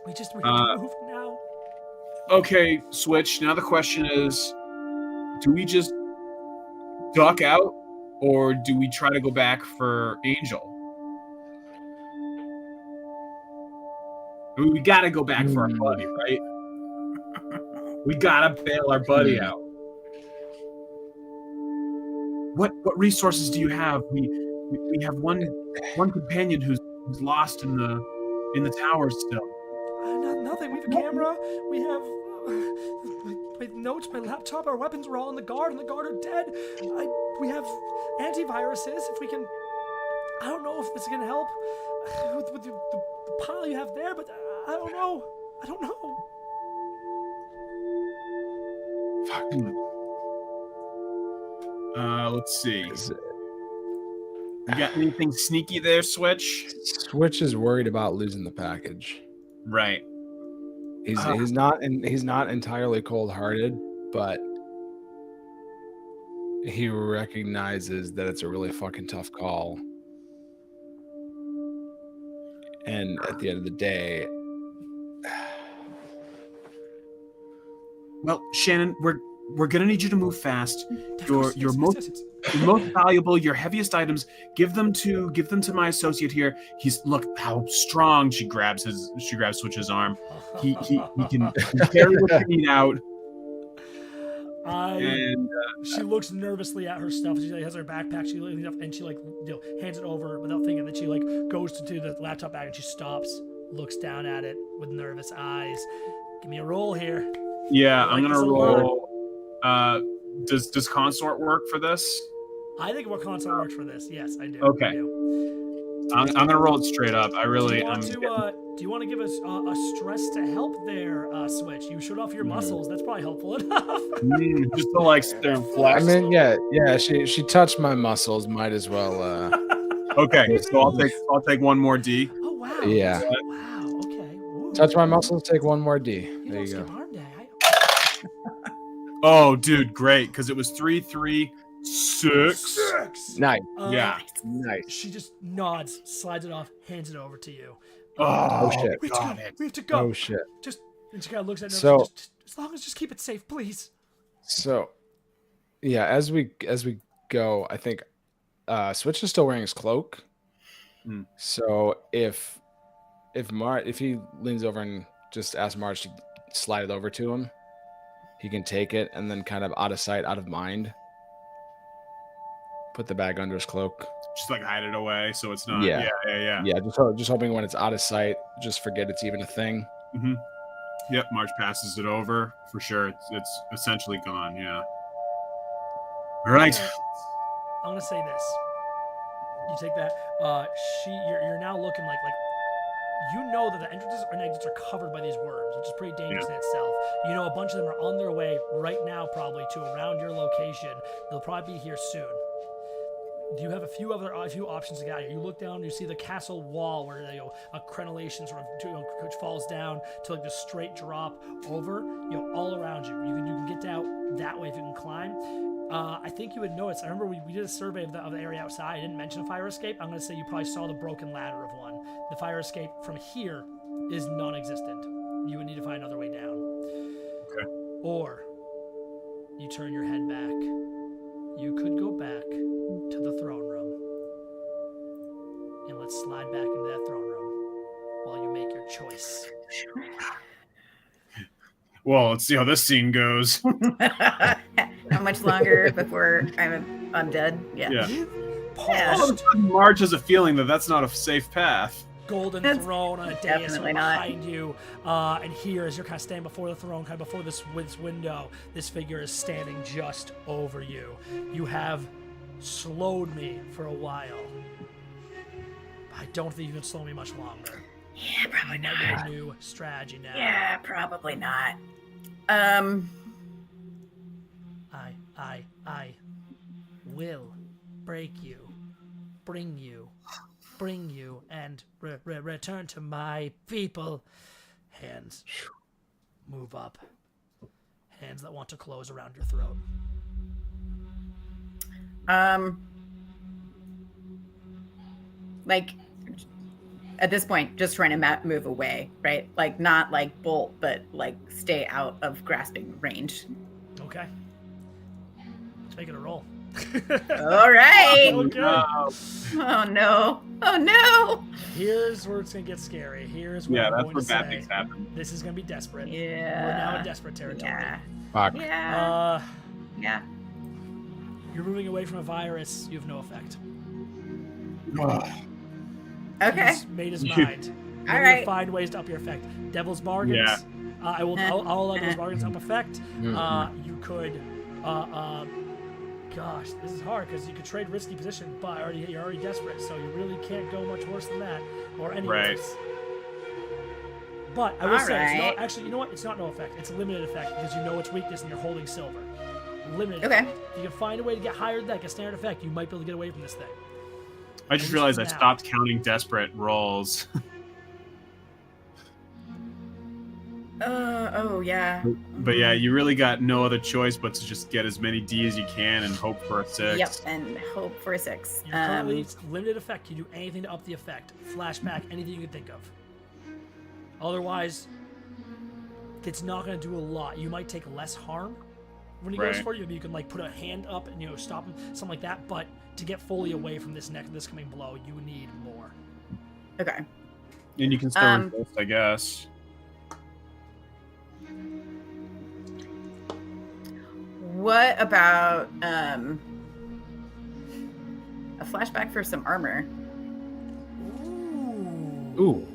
We have to move now. Okay, Switch. Now the question is, do we just duck out, or do we try to go back for Angel? I mean, we gotta go back for our buddy, right? We gotta bail our buddy out. What resources do you have? We have one companion who's lost in the towers still. Nothing. We have a camera. We have my notes, my laptop. Our weapons were all in the guard, and the guard are dead. We have antiviruses. If we can, I don't know if this is gonna help with the pile you have there, but I don't know. Fuck. Let's see. You got anything sneaky there, Switch? Switch is worried about losing the package. Right. He's not entirely cold-hearted, but he recognizes that it's a really fucking tough call. And at the end of the day, well, Shannon, we're gonna need you to move fast. Your most valuable, your heaviest items, give them to my associate here. Look how strong. She grabs Switch's arm. He can carry what you need out. She looks nervously at her stuff. She has her backpack. She hands it over without thinking. That she goes to the laptop bag and she stops, looks down at it with nervous eyes. Give me a roll here. Yeah, I I'm like gonna this a lot. roll. Does consort work for this? I think what console works for this. Yes, I do. Okay. I do. I'm gonna roll it straight up. I Do really you am. want to? Do you want to give us a stress to help there, Switch? You showed off your muscles. That's probably helpful enough. Just to like sit there and I flex. mean, yeah. She touched my muscles. Might as well. Okay, so I'll take one more D. Oh wow. Yeah. Wow. Okay. Ooh. Touch my muscles. Take one more D. You There don't you skip go. arm day. Oh, dude, great, because it was 3, 3, 6. 6. Nice. Yeah. Nice. She just nods, slides it off, hands it over to you. Oh, shit. We have to got go. it. We have to go. Oh shit. Just and she kind of looks at it. So- just as long as just keep it safe, please. So, yeah, as we go, I think Switch is still wearing his cloak. Hmm. So if he leans over and just asks Marge to slide it over to him, he can take it and then kind of out of sight, out of mind, put the bag under his cloak. Just like hide it away so it's not. Yeah. Yeah. Yeah, just hoping when it's out of sight, just forget it's even a thing. Mm-hmm. Yep, Marge passes it over for sure. It's essentially gone. Yeah. All right. I'm gonna say this. You take that. You're now looking like you know that the entrances and exits are covered by these worms, which is pretty dangerous in itself. You know a bunch of them are on their way right now, probably to around your location. They'll probably be here soon. You have a few options to get out here. You look down, you see the castle wall where a crenellation sort of which falls down to like this straight drop over. All around you. You can get out that way if you can climb. I think you would notice. I remember we did a survey of the area outside. I didn't mention a fire escape. I'm going to say you probably saw the broken ladder of one. The fire escape from here is non-existent. You would need to find another way down. Okay. Or you turn your head back. You could go back to the throne room. And let's slide back into that throne room while you make your choice. Well, let's see how this scene goes. How much longer before I'm dead? Yeah. Yeah. Pause. All of a sudden, Marge has a feeling that that's not a safe path. Golden That's throne on a dais definitely not. behind you, and here as you're kind of standing before the throne, kind of before this window, this figure is standing just over you. You have slowed me for a while. I don't think you can slow me much longer. Yeah, probably Might be a not. new strategy now. Yeah, probably not. I will break you, bring you, and return to my people. Hands move up. Hands that want to close around your throat. Like at this point, just trying to move away, right? Like not like bolt, but like stay out of grasping range. Okay. Let's make it a roll. All right. Okay. Oh no. Oh no. Here's where it's gonna get scary. Here's where Yeah, I'm that's going where to bad say, things happen. this is gonna be desperate. Yeah. We're now in desperate territory. Yeah. Fuck. Yeah. Yeah. You're moving away from a virus. You have no effect. Okay. He's made his mind. All You're right. gonna find ways to up your effect. Devil's bargains. Yeah. I'll allow those bargains up effect. Mhm. You could. Gosh, this is hard because you could trade risky position, but you're already desperate, so you really can't go much worse than that, or any Right. worse. But I will say, it's Alright. not actually. You know what? It's not no effect. It's a limited effect because you know its weakness and you're holding silver. Limited. Okay. Effect. If you can find a way to get higher than that, like a standard effect, you might be able to get away from this thing. I just At least realized for I now. stopped counting desperate rolls. Oh yeah. But yeah, you really got no other choice but to just get as many D as you can and hope for a 6. Yep. And hope for a 6. You're currently it's limited effect. You do anything to up the effect. Flashback, anything you can think of. Otherwise, it's not going to do a lot. You might take less harm when he goes Right. for you. You can like put a hand up and stop him, something like that. But to get fully away from this coming blow, you need more. Okay. And you can still resist, I guess. What about a flashback for some armor? Ooh. Ooh.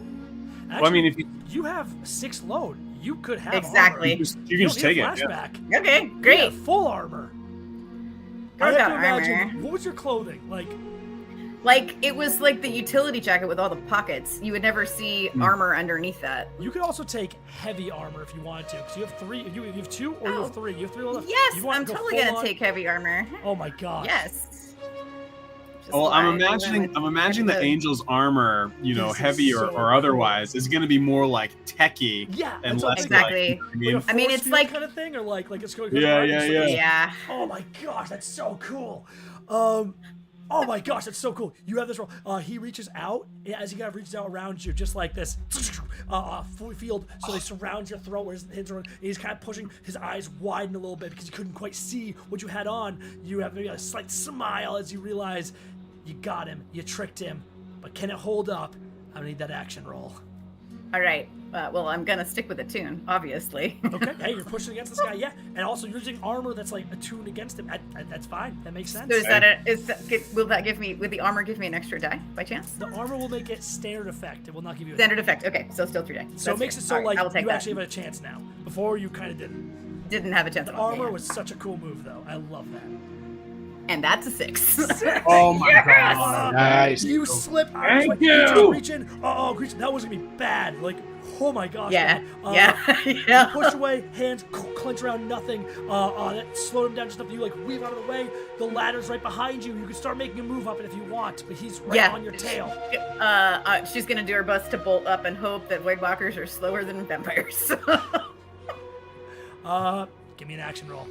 Actually, Well, I mean, if you you have 6 load. You could have Exactly. armor. You can just don't take need it. a Yeah. flashback. Okay, You great. have full armor. Go I have about to imagine, armor. what was your clothing? Like, Like it was like the utility jacket with all the pockets. You would never see armor underneath that. you could also take heavy armor if you wanted to. Because you have 3. You have 2 or you Oh. have 3. You have 3 left. Yes, You want I'm to go totally full gonna on? take heavy armor. Oh my god. Yes. Just Well, I'm why we went imagining with the heavy angel's armor, This is heavy so or otherwise, is going to be more like techie Yeah. and that's what I'm less saying. Exactly. like. You know what Like a I mean, I mean, force it's field like- kind of thing, or like it's going. Yeah, it's yeah, like yeah. this- Yeah. Oh my gosh, that's so cool. Oh my gosh, that's so cool. You have this roll. He reaches out as he kind of reaches out around you, just like this. Field, so they surround your throat. Where his hands are, and he's kind of pushing. His eyes widen a little bit because he couldn't quite see what you had on. You have maybe a slight smile as you realize you got him, you tricked him. But can it hold up? I need that action roll. All right. Well, I'm gonna stick with the tune, obviously. Okay, hey, you're pushing against this guy, yeah, and also you're using armor that's like attuned against him. That's fine. That makes sense. So will that give me? Would the armor give me an extra die by chance? The armor will make it standard effect. It will not give you a Standard effect. Okay, so still 3 die. So it makes it so like I will take you that. actually have a chance now. Before you kind of didn't. Didn't have a chance. The at all. armor Yeah. was such a cool move, though. I love that. And that's a 6. Oh my Yes! god! Nice. You slip. Thank you. Reach in. Oh, Greach, that was gonna be bad. Like, oh my gosh. Yeah. man. Yeah. You Yeah. push away, hands clench around nothing. That slowed him down just enough. You like weave out of the way. The ladder's right behind you. You can start making a move up it if you want, but he's right Yeah. on your tail. She's gonna do her best to bolt up and hope that voidwalkers are slower than vampires. Give me an action roll.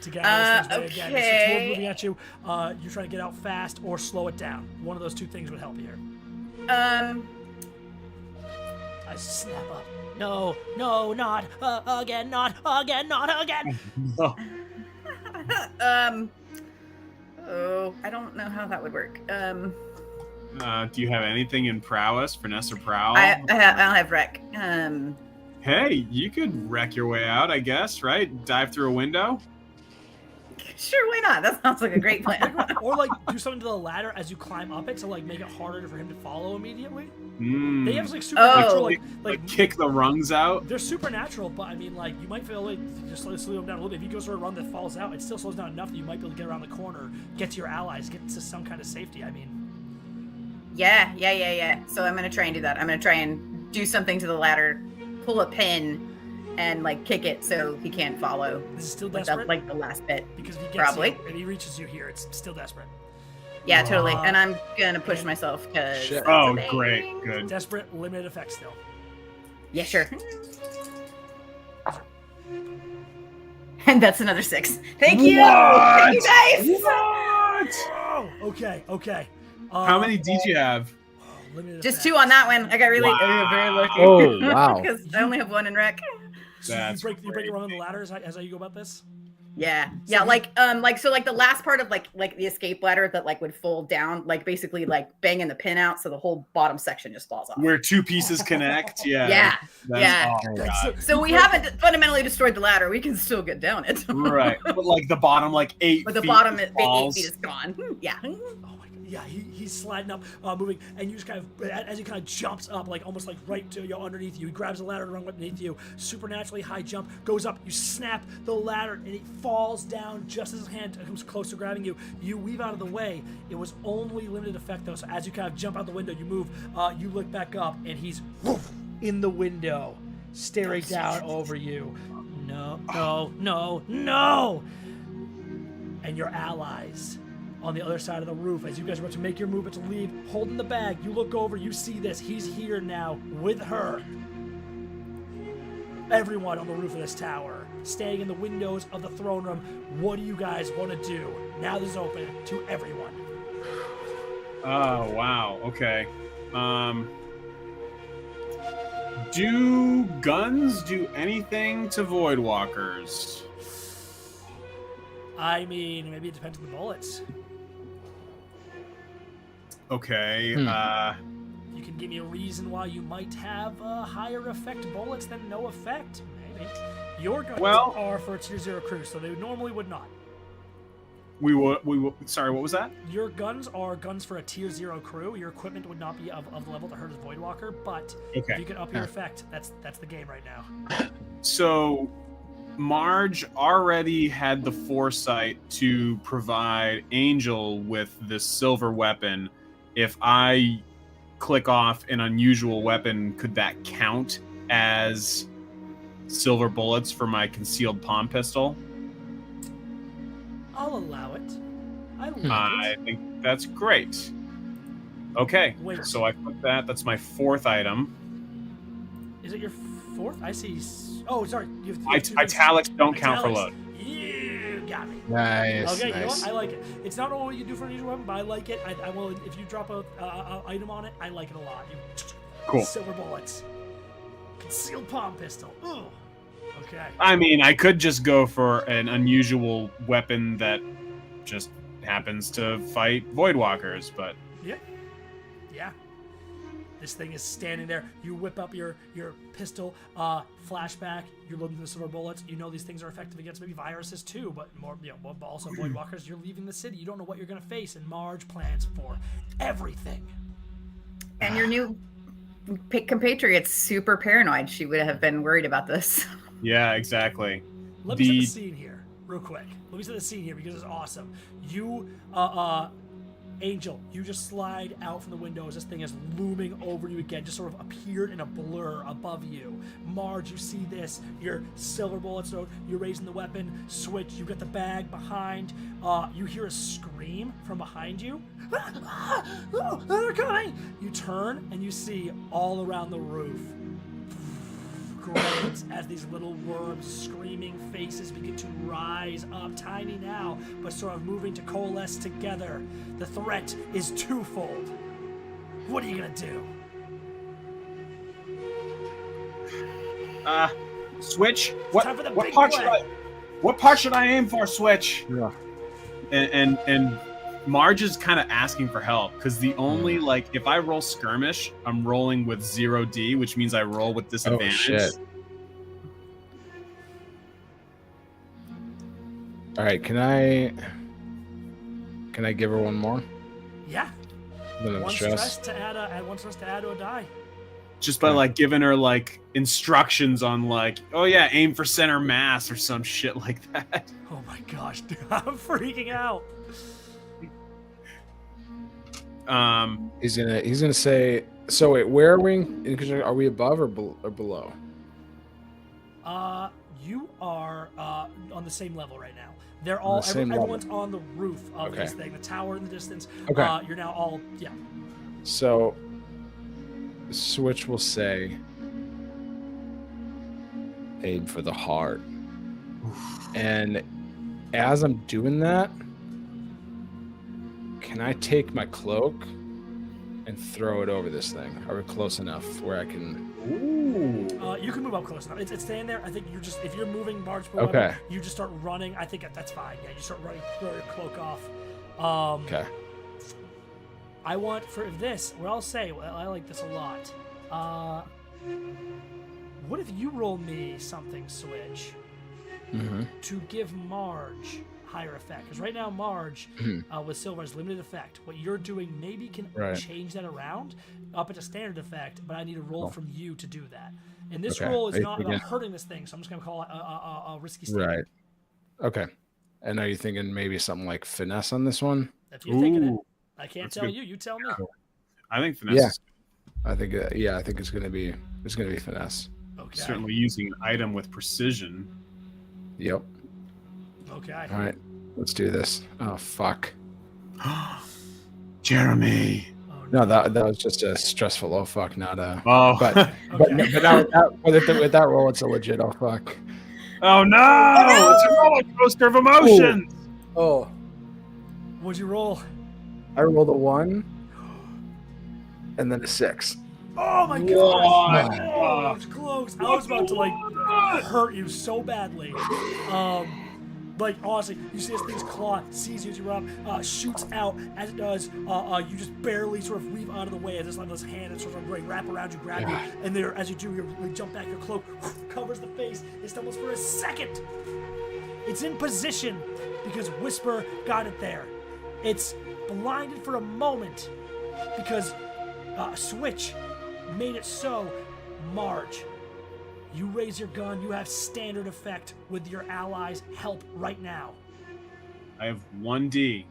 To get out of this thing's way again. It's a tool okay. moving at you. You're trying to get out fast or slow it down. One of those two things would help you here. I snap up. No, not again, not again, not again. Oh, I don't know how that would work. Do you have anything in prowess, finesse or prowl? I'll have wreck. Hey, you could wreck your way out, I guess, right? Dive through a window? Sure, why not? That sounds like a great plan. Or like do something to the ladder as you climb up it to like make it harder for him to follow immediately. Mm. They have like supernatural, Oh. like kick the rungs out? they're supernatural, but I mean like you might feel like just slow them down a little bit. If he goes for a run that falls out, it still slows down enough that you might be able to get around the corner, get to your allies, get to some kind of safety. I mean, Yeah. So I'm gonna try and do that. I'm gonna try and do something to the ladder, pull a pin, and like kick it so he can't follow. this is still Like desperate the last bit. because if he gets Probably. you, if he reaches you here, it's still desperate. Yeah, totally. And I'm gonna push myself because. Shit. Oh, great. Good. Desperate, limited effect still. Yeah, sure. And that's another 6. Thank you. What? Thank you guys. What? Oh, okay. How many did you have? Limited Just effect. 2 on that one. I got really Wow. very lucky. Oh, wow. Because I only have 1 in rec. So That's you break the great. rung on the ladder as how you go about this? Yeah. So Yeah, you- like the last part of like the escape ladder that like would fold down, like basically like banging the pin out so the whole bottom section just falls off. Where 2 pieces connect? Yeah. Yeah. That's, Yeah. Oh, God. So we haven't fundamentally destroyed the ladder. We can still get down it. Right. But like the bottom, like 8 But the feet bottom 8 falls. feet is gone. Yeah. Oh my god. Yeah, he's sliding up, moving, and you just kind of, as he kind of jumps up, like almost like right to underneath you, he grabs the ladder to run underneath you, supernaturally high jump, goes up, you snap the ladder, and it falls down just as his hand comes close to grabbing you. You weave out of the way. It was only limited effect though, so as you kind of jump out the window, you move, you look back up, and he's in the window, staring down over you. No. And your allies on the other side of the roof, as you guys are about to make your move to leave, holding the bag, you look over, you see this. He's here now with her. Everyone on the roof of this tower, standing in the windows of the throne room. What do you guys want to do? Now this is open to everyone. Oh, wow. Okay. Do guns do anything to voidwalkers? I mean, maybe it depends on the bullets. Okay. You can give me a reason why you might have higher effect bullets than no effect. Maybe. Your guns Well- are for a tier 0 crew, so they normally would not. We will. Sorry, what was that? Your guns are guns for a tier 0 crew. Your equipment would not be of the level to hurt as Voidwalker, but if you can up your effect, that's the game right now. So, Marge already had the foresight to provide Angel with this silver weapon. If I click off an unusual weapon, could that count as silver bullets for my concealed palm pistol? I'll allow it. I think that's great. Okay, Wait. so I put that. That's my 4th item. Is it your 4th? I see. Oh, sorry. You have Italics don't count for load. You got me. Nice. Okay, nice. you know what? I like it. It's not all what you do for an unusual weapon, but I like it. I will. If you drop a item on it, I like it a lot. Cool. Silver bullets. Concealed palm pistol. Ooh. Okay. I mean, I could just go for an unusual weapon that just happens to fight Voidwalkers, but Yeah. This thing is standing there. You whip up your pistol, flashback. You're loading the silver bullets. You know these things are effective against maybe viruses too, but more, but also Voidwalkers. You're leaving the city. You don't know what you're gonna face, and Marge plans for everything. And your new compatriot's super paranoid. She would have been worried about this. yeah, exactly. Let me set the scene here, real quick. Let me set the scene here because it's awesome. You, Angel, you just slide out from the window as this thing is looming over you again, just sort of appeared in a blur above you. Marge, you see this, your silver bullets, so you're raising the weapon, switch, you get the bag behind, you hear a scream from behind you. Oh, they're coming! You turn and you see all around the roof groans as these little worms screaming faces begin to rise up, tiny now, but sort of moving to coalesce together. The threat is twofold. What are you gonna do? Switch. Time for the What big part play. should I? What part should I aim for, Switch? Yeah. And Marge is kind of asking for help because the only if I roll skirmish, I'm rolling with 0D, which means I roll with disadvantage. Oh, shit. All right, can I give her one more? Yeah. One stress to add one stress to add to a die. Just by giving her instructions on oh yeah, aim for center mass or some shit like that. Oh my gosh, dude, I'm freaking out. He's gonna say. So wait, where are we? Are we above or below? You are on the same level right now. They're all everyone's on the roof of this thing, the tower in the distance. Okay. You're now all So, Switch will say, aim for the heart. And as I'm doing that, can I take my cloak and throw it over this thing? Are we close enough where I can? Ooh. You can move up close enough. It's staying there. I think if you're moving Marge, you just start running. I think that's fine. Yeah, you start running, throw your cloak off. Okay. I want for this. What I'll say, I like this a lot. What if you roll me something, Switch, to give Marge higher effect? Because right now Marge with silver has limited effect. What you're doing maybe can change that around up at a standard effect, but I need a roll from you to do that. And this roll is not about hurting this thing, so I'm just going to call it a risky statement. Right. Okay. And are you thinking maybe something like finesse on this one? If you're thinking it, I can't tell you. You tell me. I think finesse. Yeah. I think it's gonna be finesse. Okay. Certainly using an item with precision. Yep. Okay. All right. Let's do this. Oh fuck. Jeremy. No, that was just a stressful oh fuck, not a. Oh. But now with that roll, it's a legit oh fuck. Oh no! It's a roller coaster of emotions. Oh. What'd you roll? I rolled a 1 and then a 6. Oh my gosh! Oh, that was close. I was about to hurt you so badly. Honestly, you see this thing's claw sees you as you run up, shoots out. As it does, you just barely sort of weave out of the way as this hand and sort of wrap around you, grab you, and there, as you do, you jump back. Your cloak covers the face. It stumbles for a second. It's in position because Whisper got it there. It's blinded for a moment because Switch made it so. Marge, you raise your gun. You have standard effect with your allies' help right now. I have 1D.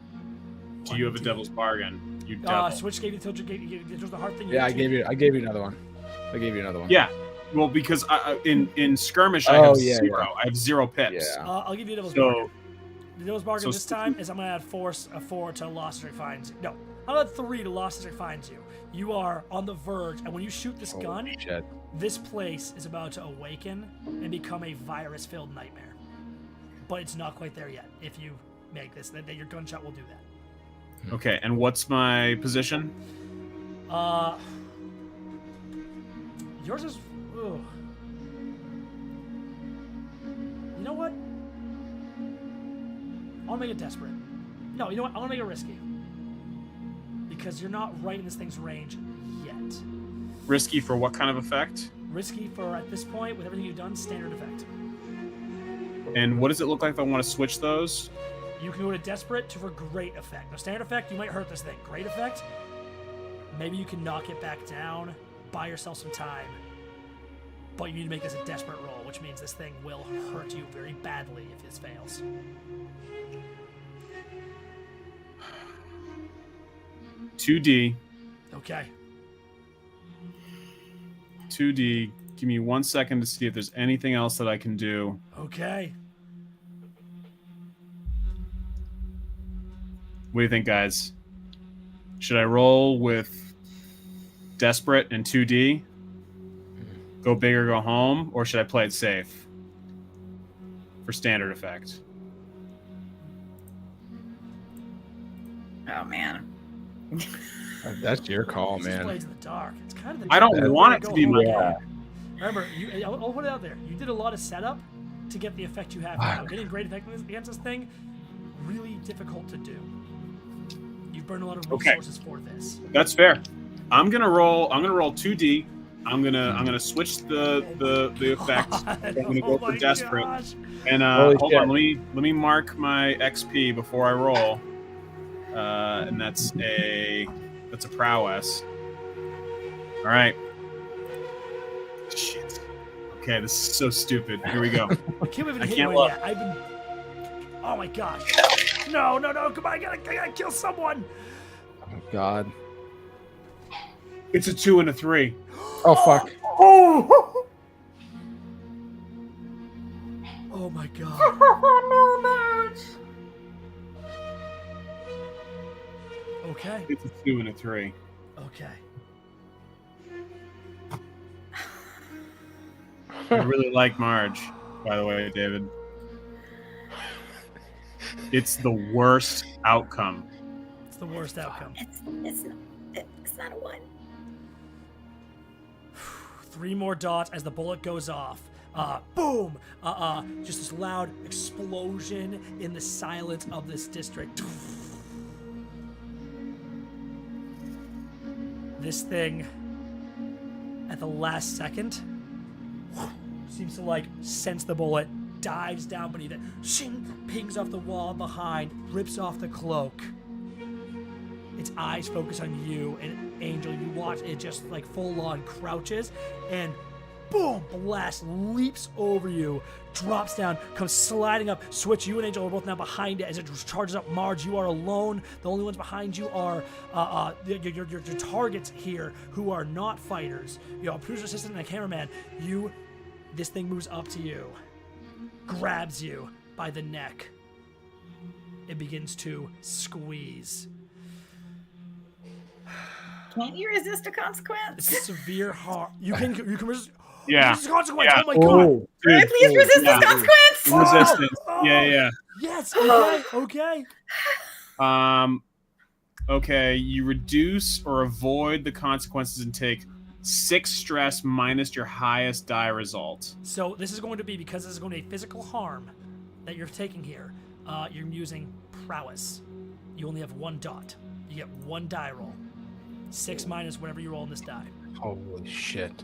Do you have a 1D. devil's bargain? You devil. Switch gave you the hard thing. Yeah, I gave you another one. Yeah. Well, because in skirmish I have zero. Yeah. I have 0 pips. Yeah. I'll give you a devil's So bargain. The devil's bargain this time is I'm gonna add a 4 to Lost District finds. No, I'll add 3 to Lost District finds you. You are on the verge, and when you shoot this gun, Shit. this place is about to awaken and become a virus-filled nightmare. But it's not quite there yet. If you make this, that your gunshot will do that. Okay, and what's my position? Yours is. Ugh. You know what? I'll make it desperate. No, you know what? I want to make it risky. Because you're not right in this thing's range yet. Risky for what kind of effect? Risky for, at this point, with everything you've done, standard effect. And what does it look like if I want to switch those? You can go to desperate to for great effect. Now, standard effect, you might hurt this thing. Great effect, maybe you can knock it back down, buy yourself some time. But you need to make this a desperate roll, which means this thing will hurt you very badly if this fails. $2D. Okay. 2D. Give me 1 second to see if there's anything else that I can do. Okay. What do you think, guys? Should I roll with desperate and 2D? Go big or go home? Or should I play it safe for standard effect? Oh, man. That's your call, This is man. Blades in the Dark. It's kind of the I don't want it to be my my... Remember, I'll put it out there. You did a lot of setup to get the effect you have now. Getting great effect against this thing, really difficult to do. You've burned a lot of resources for this. That's fair. I'm gonna roll 2D. I'm gonna switch the effect. I'm gonna go for desperate. Gosh. And hold on, let me mark my XP before I roll. And that's a prowess. All right. Shit. Okay, this is so stupid. Here we go. I can't even I hit can't you look. yet. I've been. Oh my gosh! No! Come on! I gotta kill someone. Oh, God. It's a 2 and a 3. Oh, fuck. Oh! Oh my god! Oh, no, Marge. Okay. It's a 2 and a 3. Okay. I really like Marge, by the way, David. It's the worst outcome. It's the worst outcome. It's not a 1. 3 more dots as the bullet goes off. Boom! Just this loud explosion in the silence of this district. This thing, at the last second, seems to sense the bullet, dives down beneath it, shing, pings off the wall behind, rips off the cloak. Its eyes focus on you, and Angel, you watch it just full on crouches, and boom, blast leaps over you, drops down, comes sliding up. Switch, you and Angel are both now behind it as it charges up. Marge, you are alone. The only ones behind you are your targets here, who are not fighters. A producer assistant and a cameraman. This thing moves up to you, grabs you by the neck. It begins to squeeze. Can't you resist a consequence? It's a severe harm. You can resist. Yeah. Resist consequence. Yeah. Oh my god. Can I please resist this consequence? Resistance. Oh. Yeah. Yes. Okay. Okay, you reduce or avoid the consequences and take 6 stress minus your highest die result. So this is going to be, because this is going to be physical harm that you're taking here, you're using prowess. You only have 1 dot. You get 1 die roll. 6 minus whatever you roll on this die. Holy shit.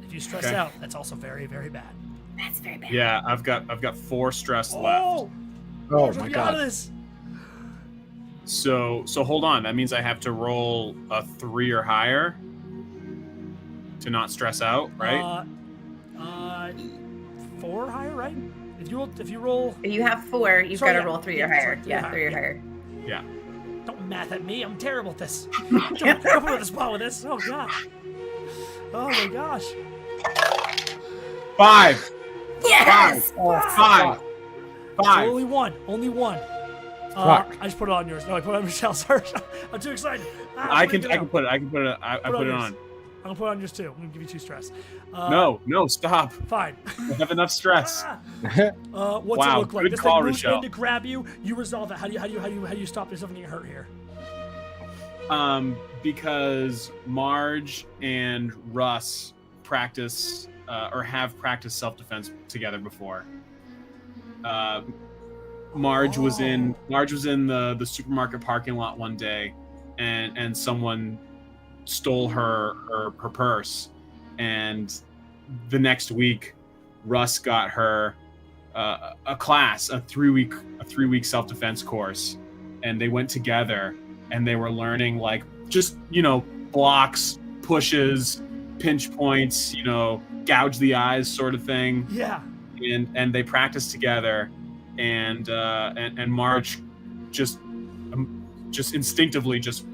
If you stress Okay. out, that's also very, very bad. That's very bad. Yeah, I've got 4 stress left. Oh, Oh Marge, my get out of god. this. So hold on. That means I have to roll a 3 or higher to not stress out, right? 4 higher, right? If you roll, If you have 4, you've Sorry, got to yeah. roll 3 Yeah, or higher. sorry, 3 or Yeah, higher, 3 or yeah. higher. Yeah. don't math at me. I'm terrible at this. Don't put on the spot with this. Oh god. Oh my gosh. 5. Yes! Oh, 5. So 5. only one. Only one. Fuck. I just put it on yours. No, I put it on Michelle's. Sorry. I'm too excited. I I'm can freaking out. put it. I put it yours. on. I'm gonna put it on yours too. I'm gonna give you 2 stress. No, stop. Fine. I have enough stress. What's it Wow, look like? good This call, thing moves Rochelle. in to grab you. You resolve it. How do you stop yourself from getting hurt here? Because Marge and Russ practice or have practiced self-defense together before. Marge was in the supermarket parking lot one day, and someone stole her purse, and the next week Russ got her a class, a 3-week self-defense course, and they went together and they were learning like just blocks, pushes, pinch points, gouge the eyes sort of thing. Yeah. And they practiced together, and Marge just instinctively just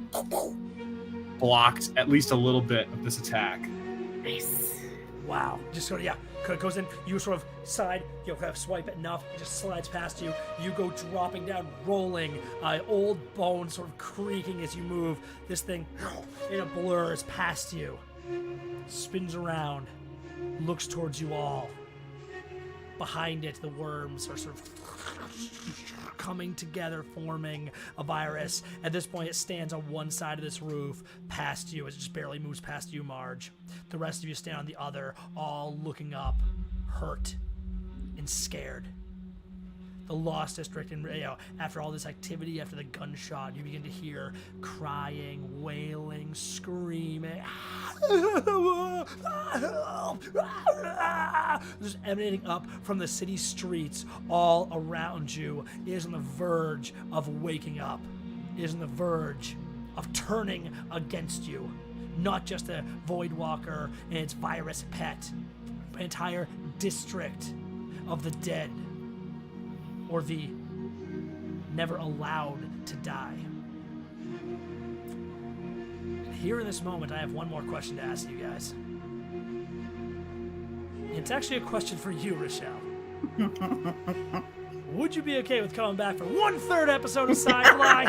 blocked at least a little bit of this attack. Nice. Wow. Just sort of, goes in, you sort of side, kind of swipe it enough, it just slides past you. You go dropping down, rolling, old bones sort of creaking as you move. This thing, it blurs past you, spins around, looks towards you all. Behind it, the worms are sort of coming together, forming a virus. At this point, it stands on one side of this roof, past you, as it just barely moves past you, Marge. The rest of you stand on the other, all looking up, hurt and scared. The Lost District, and after all this activity, after the gunshot, you begin to hear crying, wailing, screaming, just emanating up from the city streets all around you. It is on the verge of waking up. It is on the verge of turning against you. Not just a Voidwalker and its virus pet, an entire district of the dead, or the never allowed to die. And here in this moment, I have one more question to ask you guys. It's actually a question for you, Rochelle. Would you be okay with coming back for 1/3 episode of Sci-Fly?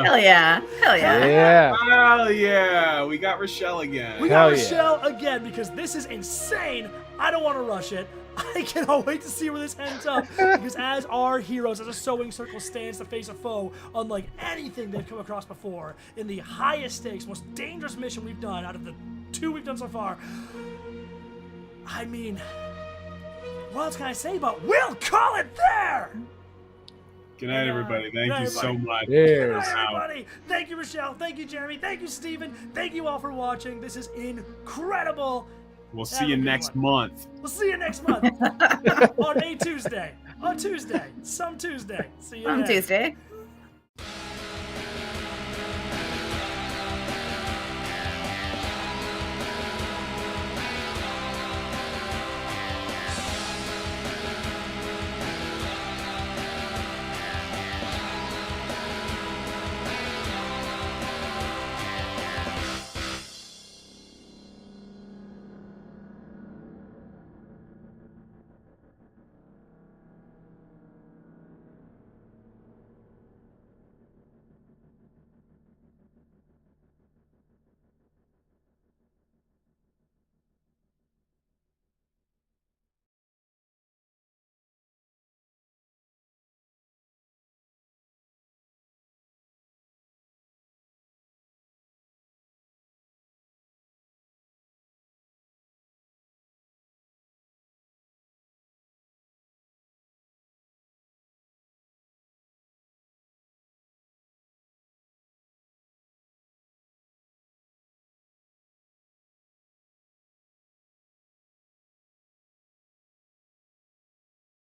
Hell yeah. Hell yeah. Yeah. Oh yeah, we got Rochelle again. We got Hell yeah. Rochelle again because this is insane. I don't want to rush it. I cannot wait to see where this ends up. Because as our heroes, as a sewing circle stands to face a foe, unlike anything they've come across before, in the highest stakes, most dangerous mission we've done out of the 2 we've done so far. I mean, what else can I say but we'll call it there? Good night, everybody. Thank Good you night, so everybody. much. Good Cheers. night, everybody. Thank you, Rochelle. Thank you, Jeremy. Thank you, Steven. Thank you all for watching. This is incredible. We'll Have see a you good next one. month. We'll see you next month on a Tuesday. On Tuesday. Some Tuesday. See you On then. Tuesday.